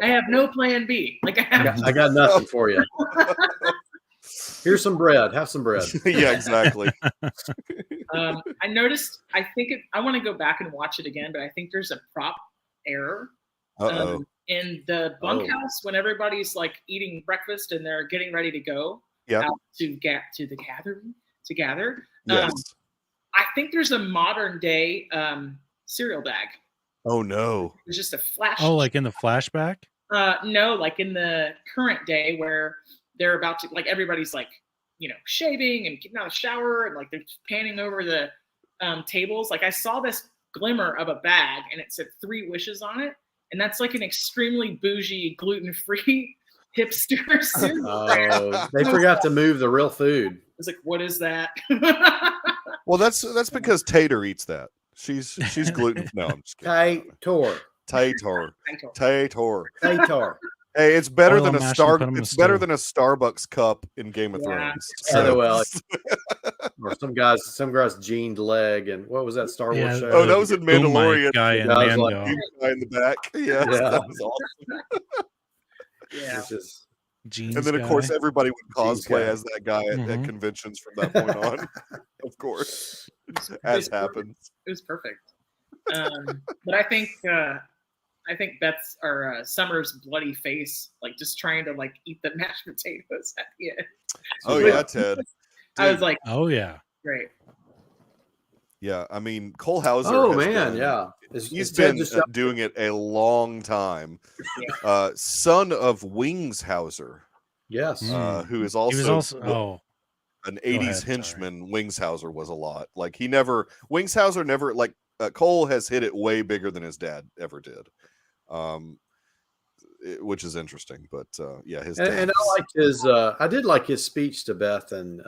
I have no plan B. Like I got nothing for you. Here's some bread. Have some bread. Yeah, exactly. I noticed. I want to go back and watch it again, but I think there's a prop error in the bunkhouse when everybody's like eating breakfast and they're getting ready to go out to the gathering to gather. Yes. I think there's a modern day cereal bag. Oh no! There's just a flash. Oh, like in the flashback? No, like in the current day where they're about to, like, everybody's like, shaving and getting out of the shower and like they're panning over the tables. Like I saw this glimmer of a bag and it said 3 wishes on it, and that's like an extremely bougie gluten-free hipster cereal brand. They forgot to move the real food. I was like, what is that? Well, that's because Tater eats that. She's gluten. No, I'm just kidding. Tater. Hey, it's better than a It's better than a Starbucks cup in Game of Thrones. So. Well, or some guy's jeaned leg, and what was that Star Wars show? Oh, that was in Mandalorian. Guy in Mando. Guy in the back. Yes, that was awesome. Yeah. Jeans and then, of guy. course, everybody would cosplay as that guy at conventions from that point on. Of course, as happens. It was perfect. But I think Beth's or Summer's bloody face, like just trying to like eat the mashed potatoes at the end. Oh yeah, Ted. I was like, oh yeah, great. Yeah, I mean, Cole Hauser. Oh man, yeah, he's been doing it a long time. Yeah. Son of Wings Hauser. Yes. Who is he was also an 80s henchman. Sorry. Wings Hauser was a lot. Like Wings Hauser never like Cole has hit it way bigger than his dad ever did. Which is interesting, but yeah, his dad and I liked his I did like his speech to Beth and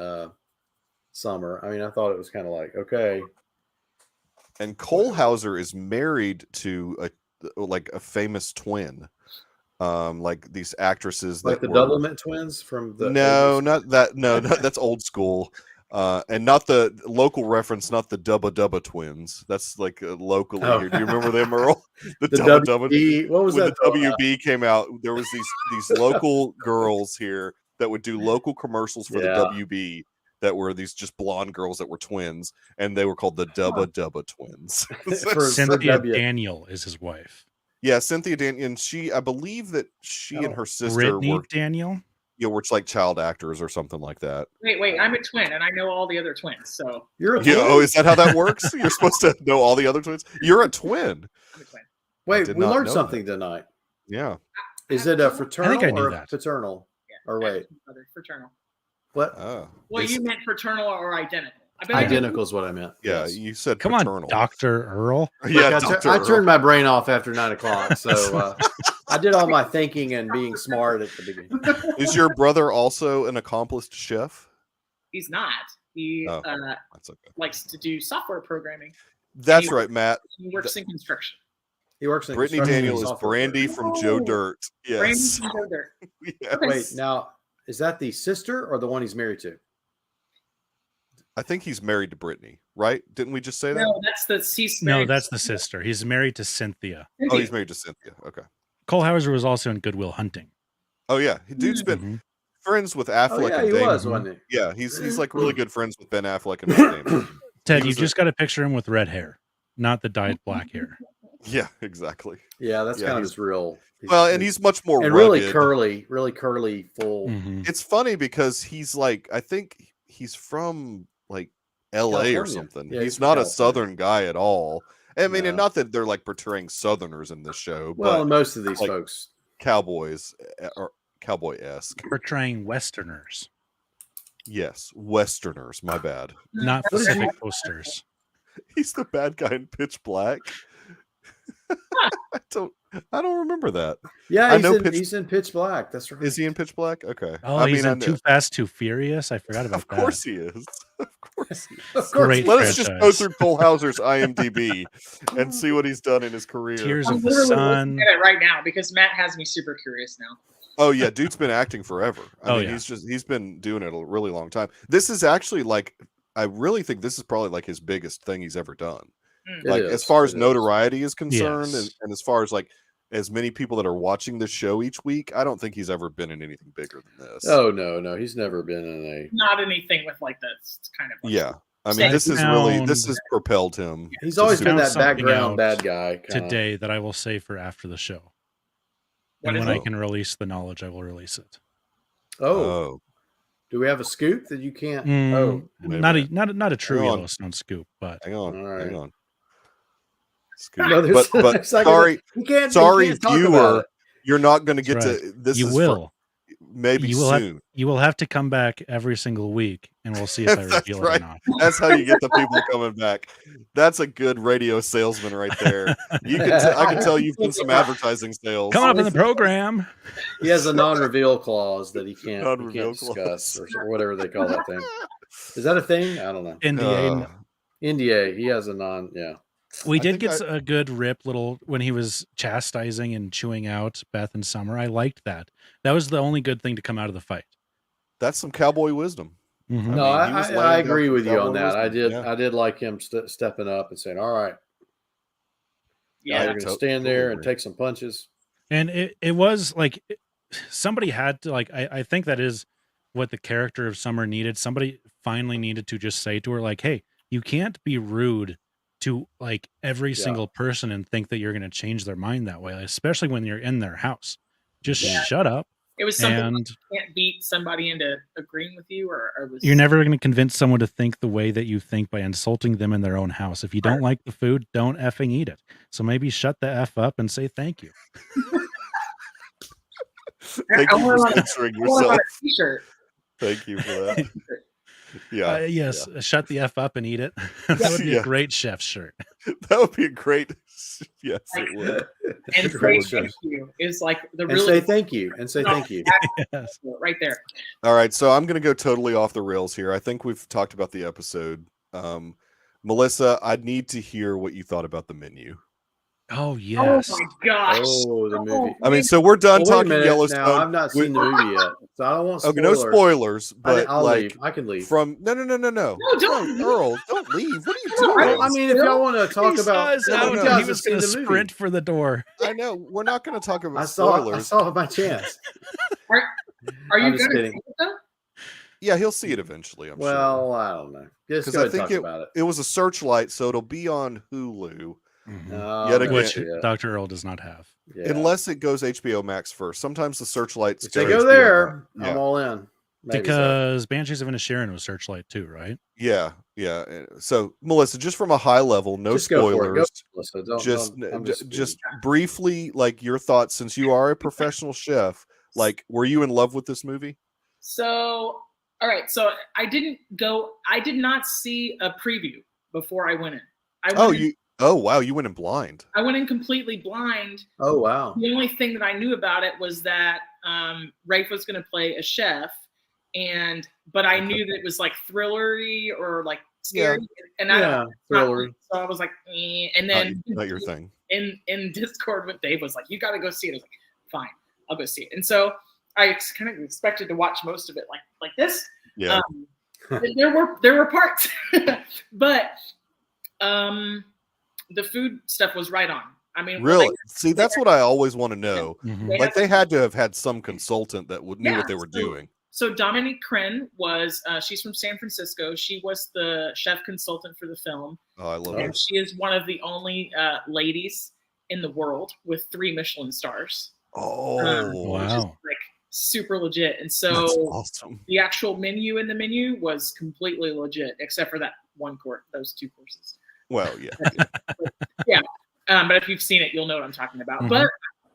Summer. I mean, I thought it was kind of like, okay. And Cole Hauser is married to a famous twin. Like these actresses like that the Doublemint twins from the not that that's old school. And not the local reference, not the Dubba Dubba twins. That's like locally here. Do you remember them, Earl? The Dubba Dubba. What was that? The WB came out. There was these local girls here that would do local commercials for the WB that were these just blonde girls that were twins, and they were called the Dubba Dubba twins. Cynthia Daniel is his wife. Yeah, Cynthia Daniel, and I believe that she and her sister Brittany Daniel. Were like child actors or something like that. Wait, I'm a twin, and I know all the other twins. So you're a twin? Oh, is that how that works? You're supposed to know all the other twins? You're a twin. I'm a twin. Wait, we learned something tonight. Yeah. Is it a fraternal or that. paternal? Yeah, or wait. Fraternal. What? Oh. Well, you meant fraternal or identical. Identical is what I meant. Yeah, yes. You said come paternal. on, Dr. Earl. Yeah, I turned my brain off after 9 o'clock, so I did all my thinking and being smart at the beginning. Is your brother also an accomplished chef? He's not. He that's okay. likes to do software programming. That's right, Matt. He works in construction. He works in Brittany Daniel is Brandy from Joe Dirt. Yes. Brandy from Joe Dirt. Yes. Wait, now, is that the sister or the one he's married to? I think he's married to Brittany, right? Didn't we just say that? No, that's the sister. He's married to Cynthia. Oh, he's married to Cynthia. Okay. Cole Hauser was also in Good Will Hunting. Oh yeah, dude's been friends with Affleck. Oh, yeah, and he was, wasn't he? Yeah, he's like really good friends with Ben Affleck and Matt Damon. Ted, you just got to picture him with red hair. not the dyed black hair. Yeah, exactly. Yeah, that's kind of his real. And he's much more and rugged. really curly, full. Mm-hmm. It's funny because he's like, I think he's from like LA California. or something. Yeah, he's from not California. a Southern guy at all. I mean, No. and not that they're like portraying Southerners in this show, Well, but most of these like, folks. cowboys or cowboy-esque. Portraying Westerners, Yes, Westerners. My bad. not What is Pacific Coasters. He's the bad guy in Pitch Black. I don't remember that. Yeah, I know he's in Pitch Black. That's right. Is he in Pitch Black? Okay. Oh, I he's mean, in Too Fast, Too Furious. I forgot about of that. course he is. Of course he is. Of course. Great Let us just go franchise. through Cole Hauser's IMDb and see what he's done in his career. Tears I'm of the literally Sun. looking at it right now because Matt has me super curious now. Oh yeah, dude's been acting forever. I mean, yeah. he's been doing it a really long time. This is actually like, I really think this is probably like his biggest thing he's ever done. It Like is. as far as It is. notoriety is concerned, Yes. and as far as like as many people that are watching the show each week, I don't think he's ever been in anything bigger than this. Oh no, he's never been in Not anything with like this kind of. Like, Yeah. I mean, Same. this has propelled him. He's to always super- been that something background out bad guy kinda. Today that I will save for after the show. What And is when I it? can release the knowledge, I will release it. Oh, do we have a scoop that you can't? Mm, Oh, wait a not a true Hang on. Yellowstone scoop, but hang on, All right. hang on. Scoop. no, there's, but there's not sorry, gonna, you can't, sorry, you can't talk about viewer, it. you're not going to get That's to this. you is will. maybe You will have- soon. You will have to come back every single week, and we'll see if I That's reveal right. it or not. That's how you get the people coming back. That's a good radio salesman right there. You can I can tell you've done some advertising sales. Come up in the program. He has a non-reveal clause that he can't Non-reveal discuss clause. or whatever they call that thing. Is that a thing? I don't know. NDA. NDA. He has a non. Yeah. We I did think get a good rip little when he was chastising and chewing out Beth and Summer. I liked that. That was the only good thing to come out of the fight. That's some cowboy wisdom. Mhm. No, mean, he was I laying agree down with some you on cowboy that. wisdom. I did like him stepping up and saying, "All right, Yeah. you're going to stand there and totally. take some punches." And it was like somebody had to like I think that is what the character of Summer needed. Somebody finally needed to just say to her like, "Hey, you can't be rude to like every single person and think that you're going to change their mind that way, especially when you're in their house. Just Yeah. shut up." It was something And like you can't beat somebody into agreeing with you, or was you're never going to convince someone to think the way that you think by insulting them in their own house. If you don't like the food, don't effing eat it. So maybe shut the F up and say thank you. Thank I you want for on a- censoring I want on yourself. a t-shirt. Thank you for that. Yeah, Yes, shut the F up and eat it. That would be Yeah. a great chef shirt. that would be a great. Yes, it would. And Great say thank you is like the And really say thank you. And say thank you. Yes. right there. All right, so I'm going to go totally off the rails here. I think we've talked about the episode. Melissa, I need to hear what you thought about the menu. Oh, yes. Oh my gosh. Oh, the movie. I mean, so we're done Well, wait a talking minute. Yellowstone. Now, I've not seen the movie yet, so I don't want spoilers. Okay, no spoilers, but I'll like leave. I can leave. from no. No, don't. Earl, don't leave. What are you No, doing? I mean, if y'all want to talk He about, saw us no, out no, you no, and guys he was have seen going to the movie. sprint for the door. I know we're not going to talk about I saw spoilers. my chance. Are you I'm just going to kidding. see it though? Yeah, he'll see it eventually. I'm sure. Well, I don't know. Just Because go I ahead and think talk about it. it was a Searchlight, so it'll be on Hulu No, Yet no, again- Which yeah, Dr. Earl does not have. yeah. unless it goes HBO Max first. Sometimes the Searchlights If they go go HBO there, Max. I'm all in. Maybe so. Because Banshees of Inisherin was Searchlight too, right? Yeah. So Melissa, just from a high level, no Just go for it. Go, spoilers. Melissa. Don't- Just don't- I'm just briefly, like your thoughts, since you are a professional chef. Like, were you in love with this movie? So, all right. So I did not see a preview before I went in. Oh wow, you went in blind. I went in completely blind. Oh wow. The only thing that I knew about it was that Rafe was going to play a chef, but I knew that it was like thrillery or like scary, and Yeah, thrillery. So I was like, and then Not your thing. in Discord with Dave was like, you got to go see it. I was like, fine, I'll go see it. And so I kind of expected to watch most of it like this. Yeah. There were parts, but the food stuff was right on. I mean, Really? See, that's what I always want to know. Mhm. They Like they had to have had some consultant that knew what they were doing. So Dominique Crenn was, she's from San Francisco. She was the chef consultant for the film. Oh, I love And it. she is one of the only ladies in the world with 3 Michelin stars. Oh, wow. Which is like super legit. And so that's awesome. the actual menu in the menu was completely legit, except for that one course, those 2 courses. Well, yeah. Yeah. But if you've seen it, you'll know what I'm talking about. Mhm. But,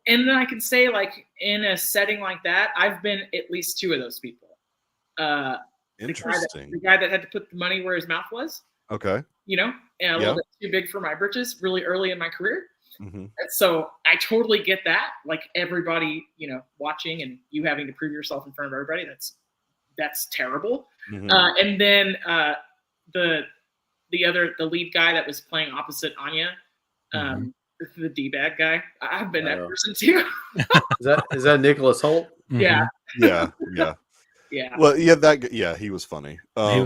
and then I can say, like, in a setting like that, I've been at least 2 of those people. Interesting. The guy that had to put the money where his mouth was, Okay. you know, and a little bit too big for my britches really early in my career. Mm-hmm. And so I totally get that. Like, everybody, you know, watching and you having to prove yourself in front of everybody, that's terrible. Mm-hmm. And then the lead guy that was playing opposite Anya, the D-bag guy, I've been that person too. Is that Nicholas Holt? Yeah. Yeah. Yeah. Well, yeah, he was funny. It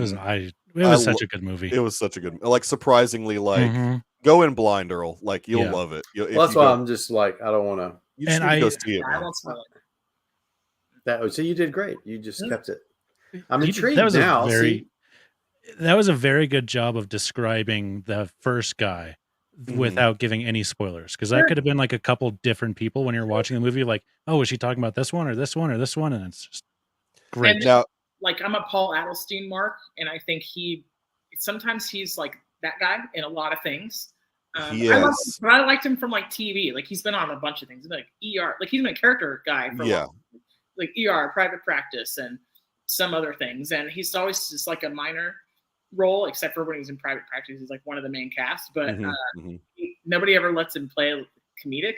was such a good movie. It was such a good, like, surprisingly, like, go in blind, Earl. Like, you'll love it. Well, that's why I'm just like, I don't want to. You just need to go see it, I man. won't spoil it. So you did great. You just kept it. I'm intrigued that was now. That was a very good job of describing the first guy without giving any spoilers, because that could have been like a couple different people when you're watching the movie, like, oh, is she talking about this one or this one or this one? And it's just great. And now, like, I'm a Paul Adelstein mark, and I think sometimes he's like that guy in a lot of things. Yes. But I liked him from like TV. Like, he's been on a bunch of things, like ER. Like, he's been a character guy for like ER, Private Practice, and some other things. And he's always just like a minor role, except for when he's in Private Practice. He's like one of the main cast, but nobody ever lets him play comedic.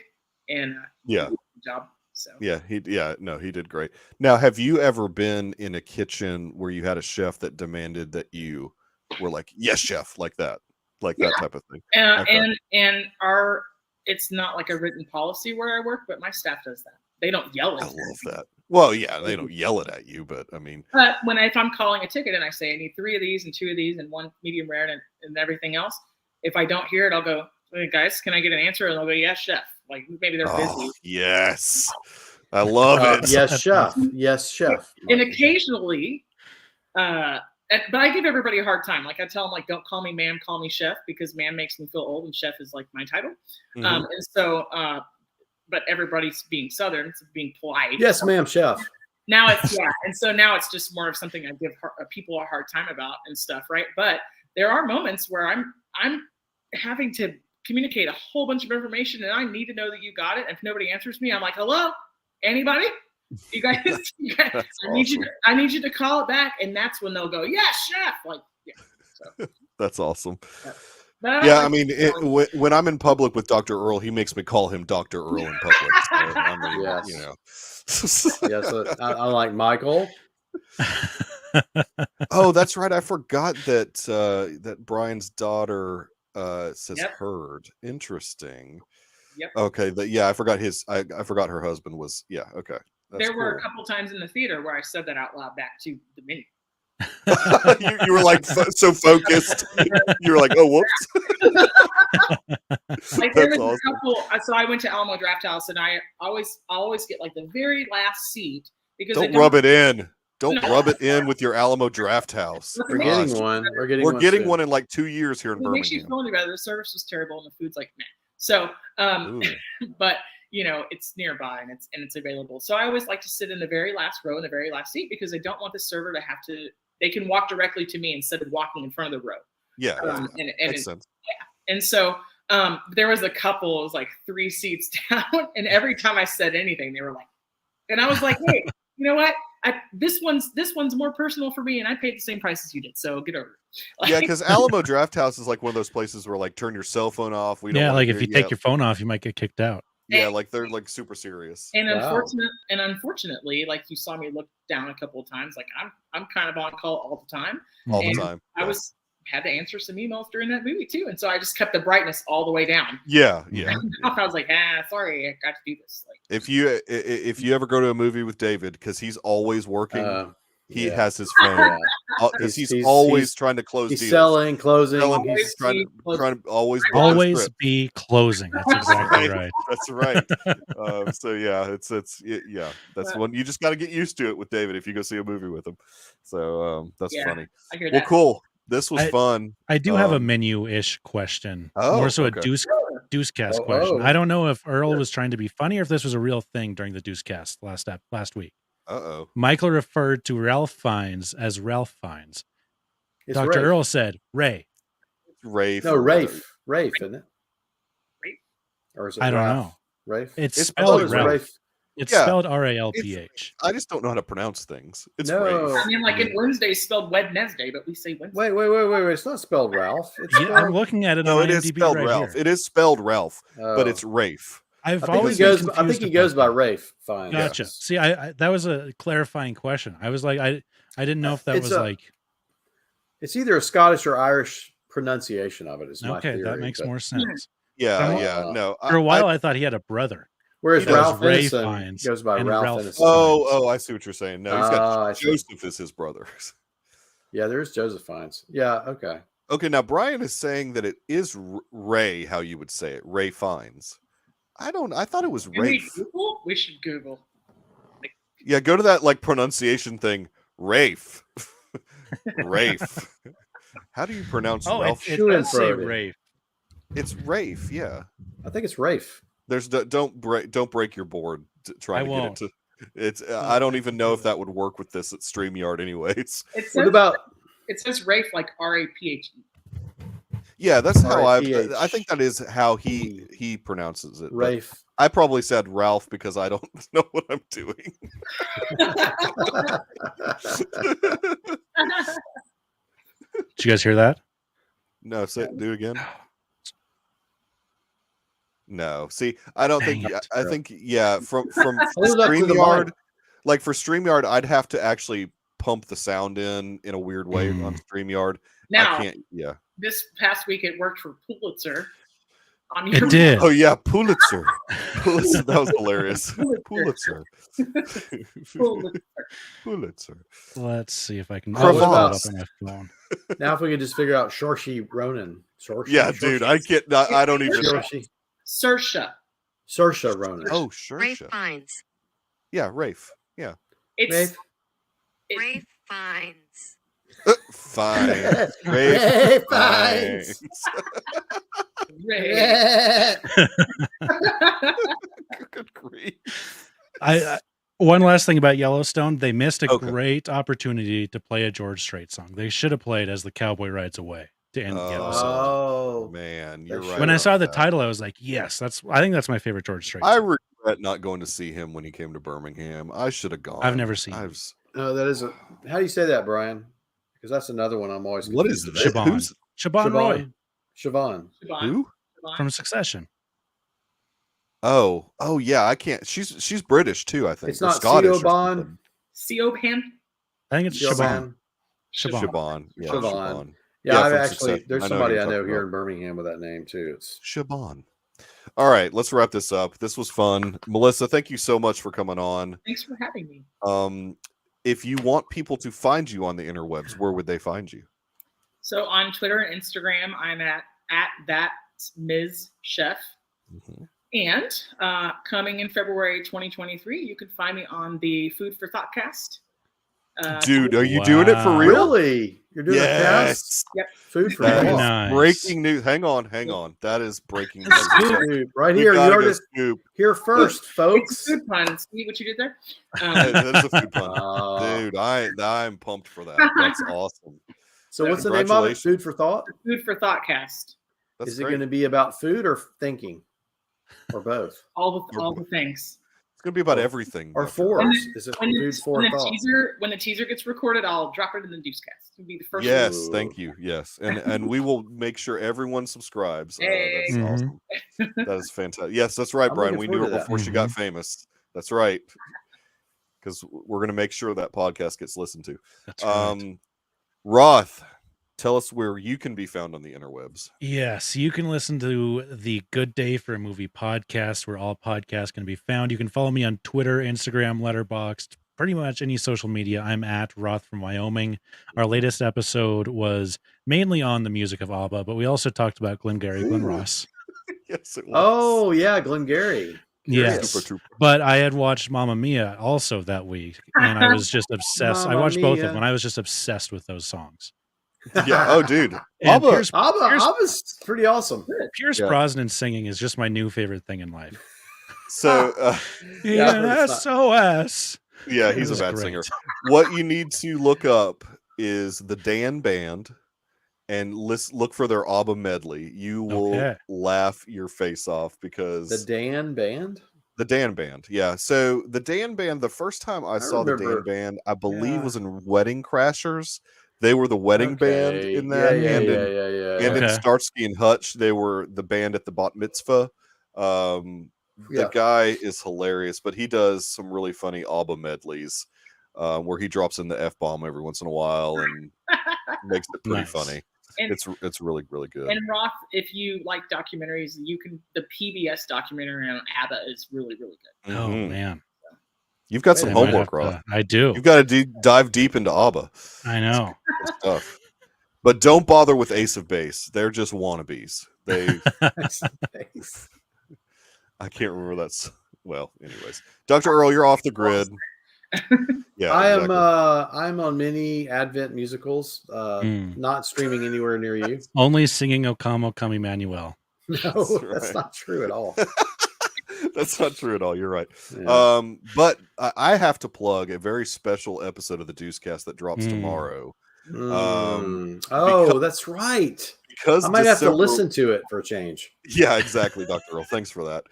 And good job. So he did great. Now, have you ever been in a kitchen where you had a chef that demanded that you were like, yes, chef, like that type of thing? And it's not like a written policy where I work, but my staff does that. They don't yell at me. I love that. Well, yeah, they don't yell it at you, but I mean, but if I'm calling a ticket and I say I need 3 of these and 2 of these and 1 medium rare and everything else, if I don't hear it, I'll go, hey, guys, can I get an answer? And they'll go, yes, chef. Like, maybe they're busy. Yes, I love it. Yes, chef. Yes, chef. And occasionally, but I give everybody a hard time. Like, I tell them, like, don't call me ma'am, call me chef, because ma'am makes me feel old and chef is like my title. And so, but everybody's being Southern, it's being polite. Yes, ma'am, chef. Now it's and so now it's just more of something I give people a hard time about and stuff, right? But there are moments where I'm having to communicate a whole bunch of information, and I need to know that you got it. And if nobody answers me, I'm like, hello, anybody? You guys, I need you to call it back, and that's when they'll go, yes, chef. Like, yeah. So that's awesome. I mean, when I'm in public with Dr. Earl, he makes me call him Dr. Earl in public. So, I mean, you know. Yes, I like Michael. Oh, that's right. I forgot that Brian's daughter says Heard. Interesting. Yep. Okay. I forgot I forgot her husband was. Yeah. Okay. There were a couple times in the theater where I said that out loud back to the menu. you were like so focused. You were like, oh, whoops. Like, there was a couple. So I went to Alamo Draft House, and I always get like the very last seat, because don't rub it in. Don't rub it in with your Alamo Draft House. We're getting one. We're getting one in like 2 years here in Birmingham. It makes you feel any better. The service was terrible, and the food's like meh. So, but you know, it's nearby and it's available. So I always like to sit in the very last row in the very last seat, because I don't want the server to have to. They can walk directly to me instead of walking in front of the row. Yeah, makes sense. Yeah, and so there was a couple. It was like 3 seats down, and every time I said anything, they were like, and I was like, hey, you know what? This one's more personal for me, and I paid the same price as you did, so get over it. Like, yeah, because Alamo Draft House is like one of those places where, like, turn your cell phone off. We don't like if you take your phone off, you might get kicked out. Yeah, like they're like super serious. And unfortunately, like, you saw me look down a couple of times. Like, I'm kind of on call all the time. All the time. I had to answer some emails during that movie too, and so I just kept the brightness all the way down. Yeah. I was like, sorry, I got to do this. Like, if you ever go to a movie with David, because he's always working, He Yeah. has his phone because he's always trying to close He's deals. selling, closing. He's trying to always book the Always script. be closing. That's exactly right. That's right. So yeah, yeah. That's one you just got to get used to it with David if you go see a movie with him. So that's funny. I hear Well, that. cool. This was fun. I do have a menu-ish question. More so okay. a Deucecast question. I don't know if Earl was trying to be funny or if this was a real thing during the Deucecast last week. Uh-oh. Michael referred to Ralph Fiennes as Ralph Fiennes. It's Dr. Rafe. Earl said Ray. Rafe. No, Rafe. Rafe, isn't it? Rafe? Or is it I don't Ralph? know. Rafe? It's I thought it spelled was Ralph. Rafe. It's Yeah. spelled R-A-L-P-H. I just don't know how to pronounce things. It's No. Rafe. I mean, like in Wednesday spelled Wednesday, but we say Wednesday. Wait. It's not spelled Ralph. It's Yeah, I'm looking at it No, on it is IMDb spelled right Ralph. here. It is spelled Ralph, but Oh. it's Rafe. I've I think always he goes. been I think confused he goes by about that. Rafe. Fine. Gotcha. Yes. See, I that was a clarifying question. I was like, I didn't know if that was like. It's either a Scottish or Irish pronunciation of it. Is my Okay, theory. that makes more sense. Yeah. No. For a while, I thought he had a brother. Whereas That was Ralph Ray Ineson Fiennes goes by and Ralph Ralph Ineson. Oh, I see what you're saying. No, he's got I see. Joseph as his brother. Yeah, there's Joseph Fiennes. Yeah, okay. Okay, now Brian is saying that it is Ray, how you would say it, Ray Fiennes. I thought it was Can we Rafe. Google? We should Google. Yeah, go to that like pronunciation thing. Rafe. Rafe. How do you pronounce Ralph? it does say Rafe. It's Rafe, yeah. I think it's Rafe. There's don't break your board trying to won't. get it to. It's I don't even know if that would work with this at StreamYard, anyways. What about? It says Rafe like RAPHE. Yeah, that's how I think that is how R-A-P-H-E. he pronounces it. Rafe. I probably said Ralph because I don't know what I'm doing. Did you guys hear that? No, do it again. No, see, I don't Dang think. it. I think from Hold it up to the StreamYard, mic. like for StreamYard, I'd have to actually pump the sound in a weird way on StreamYard. Now, I can't. Yeah. this past week it worked for Pulitzer. On It did. Oh yeah, Pulitzer. Pulitzer. That was hilarious. Pulitzer. Pulitzer. Let's see if I can Crevasse. pull it up on my phone. Now, if we could just figure out Saoirse Ronan. Yeah, dude, I can't. I don't even. Saoirse. Saoirse Ronan. Oh, sure. Rafe Fiennes. Yeah, Rafe. Yeah. It's Rafe Fiennes. Fine. Rafe Fiennes. Rafe. Good grief. I one last thing about Yellowstone, they missed a Okay. great opportunity to play a George Strait song. They should have played As the Cowboy Rides Away to end Yellowstone. Oh, Man, you're right. When I saw the about title, I was like, yes, I think that's my favorite George Strait that. I song. regret not going to see him when he came to Birmingham. I should have gone. I've never seen him. no, that is a. How do you say that, Brian? Because that's another one I'm always. What is confused it? about. Siobhan. Siobhan Roy Siobhan. Who? from Succession. Oh, yeah. I can't. She's British too. I think It's or not Scottish. or Siobhan. something. Siobhan? I think it's Siobhan. Siobhan. Siobhan. Yeah, Siobhan. Siobhan. Yeah, I've from actually. Succession. There's I know somebody who I you're know talking here about. in Birmingham with that name too. It's Siobhan. All right, let's wrap this up. This was fun. Melissa, thank you so much for coming on. Thanks for having me. If you want people to find you on the interwebs, where would they find you? So on Twitter and Instagram, I'm at that Ms. Chef. Mm-hmm. And coming in February 2023, you can find me on the Food for Thought cast. Dude, are you doing it for real? Really? You're doing a cast? Yep. Food for That thought. is Nice. breaking news. Hang on. That is breaking news. Dude, right We here. You gotta heard go it scoop. here first, It's folks. a food pun. See what you did there? That's a food pun. Uh, Dude, I'm pumped for that. That's awesome. So what's the name of it? Food for thought? Food for Thought cast. That's Is it great. going to be about food or thinking, or both, All the things. It's going to be about everything. or Dr. for? When Is it When, food it's, for when, thought? the teaser gets recorded, I'll drop it in the Deucecast. It'll be the first. Yes, Ooh. thank you. Yes, and we will make sure everyone subscribes. Hey. That's Mhm. awesome. That is fantastic. Yes, that's right, I'm Brian. looking We knew forward her to that. before she got famous. That's right. Because we're going to make sure that podcast gets listened to. That's right. Roth, tell us where you can be found on the interwebs. Yes, you can listen to the Good Day for a Movie podcast, where all podcasts can be found. You can follow me on Twitter, Instagram, Letterboxd, pretty much any social media. I'm at Roth from Wyoming. Our latest episode was mainly on the music of ABBA, but we also talked about Glengarry Glen Ooh. Ross. Yes, it was. Oh yeah, Glengarry. Yes. Super Trooper. But I had watched Mamma Mia also that week, and I was just obsessed. I Mamma watched both of Mia. them, and I was just obsessed with those songs. Yeah. Oh, dude. And ABBA. ABBA's pretty awesome. Pierce Yeah. Brosnan singing is just my new favorite thing in life. So, Yeah, it's SOS. yeah, It he's a was bad great. singer. What you need to look up is the Dan Band and look for their ABBA medley. You will Okay. laugh your face off because the Dan Band. the Dan Band. Yeah. So the Dan Band, the first time I saw the Dan remember. Band, I believe Yeah. was in Wedding Crashers. They were the wedding band Okay. in that. Yeah, and in, yeah. and in Okay. Starsky and Hutch, they were the band at the bat mitzvah. The Yeah. guy is hilarious, but he does some really funny ABBA medleys where he drops in the F-bomb every once in a while and makes it pretty Nice. funny. And, It's really, really good. and Roth, if you like documentaries, the PBS documentary on ABBA is really, really good. Oh Mhm. man, You've got Wait, some I might homework, have Roth. to- I do. You've got to dive deep into ABBA. I know. Good stuff. But don't bother with Ace of Base. They're just wannabes. They I can't remember that's well, anyways. Dr. Earl, you're off the grid. Yeah. I am exactly. I'm on many Advent musicals, not streaming anywhere near you. Only singing "O Come, O Come, Emmanuel." No, That's that's right. not true at all. That's not true at all. You're right. Yeah. But I have to plug a very special episode of the Deucecast that drops tomorrow. Oh, that's right. Because I might have to December- listen to it for a change. Yeah, exactly, Dr. Earl. Thanks for that.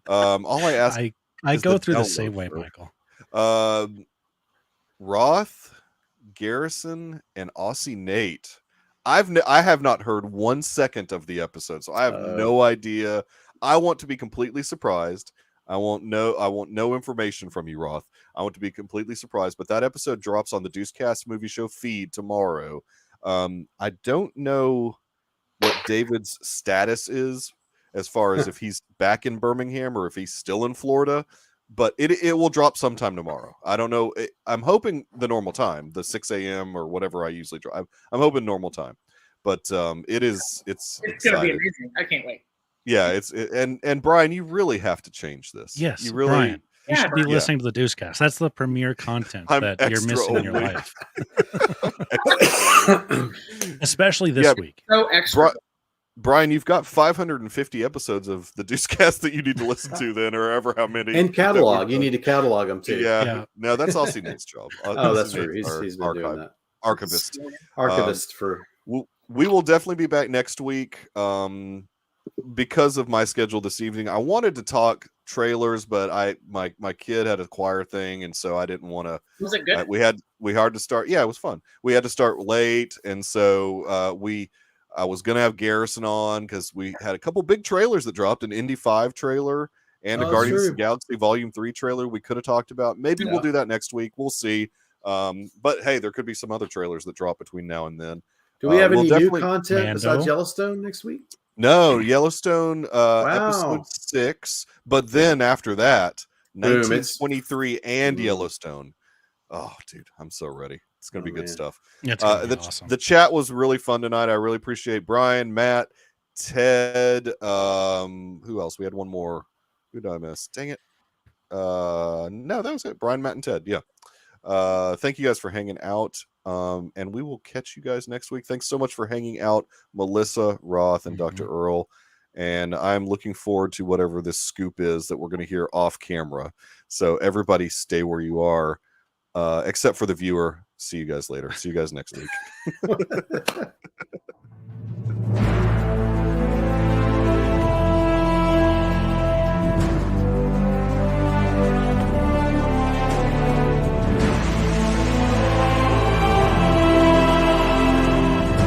All I ask I is go the through the download same way, for it. Michael. Roth, Garrison, and Aussie Nate. I have not heard 1 second of the episode, so I have no idea. I want to be completely surprised. I want no information from you, Roth. I want to be completely surprised. But that episode drops on the Deucecast Movie Show feed tomorrow. I don't know what David's status is as far as if he's back in Birmingham or if he's still in Florida, but it will drop sometime tomorrow. I don't know. I'm hoping the normal time, the 6 a.m. or whatever I usually drive. I'm hoping normal time, but it's gonna be exciting. amazing. I can't wait. Yeah, and Brian, you really have to change this. Yes, you really. Brian. You should be Yeah. listening to the Deucecast. That's the premier content I'm that you're extra missing in your only. life, especially this week. So extra. Brian, you've got 550 episodes of the Deucecast that you need to listen to then, or ever how many. And catalog. You need to catalog them too. Yeah. No, that's Aussie Nate's job. Oh, that's Aussie true. Nate's He's been doing that. Archivist. Archivist for. We will definitely be back next week. Because of my schedule this evening, I wanted to talk trailers, but my kid had a choir thing, and so I didn't want to. Was it good? We had to start. Yeah, it was fun. We had to start late, and so I was gonna have Garrison on because we had a couple big trailers that dropped, an Indy 5 trailer and a Guardians of the Galaxy Volume 3 trailer we could have talked about. Maybe we'll do that next week. We'll see. But hey, there could be some other trailers that drop between now and then. Do we have any new definitely- content Mando? besides Yellowstone next week? No, Yellowstone episode 6, but then after that, Boom, 1923 and Yellowstone. Oh, dude, I'm so ready. It's gonna be good stuff. It's gonna be awesome. The chat was really fun tonight. I really appreciate Brian, Matt, Ted. Who else? We had one more. Who did I miss? Dang it. No, that was it. Brian, Matt, and Ted. Yeah. Thank you guys for hanging out. And we will catch you guys next week. Thanks so much for hanging out, Melissa, Roth, and Dr. Earl. And I'm looking forward to whatever this scoop is that we're going to hear off camera. So everybody stay where you are, except for the viewer. See you guys later. See you guys next week.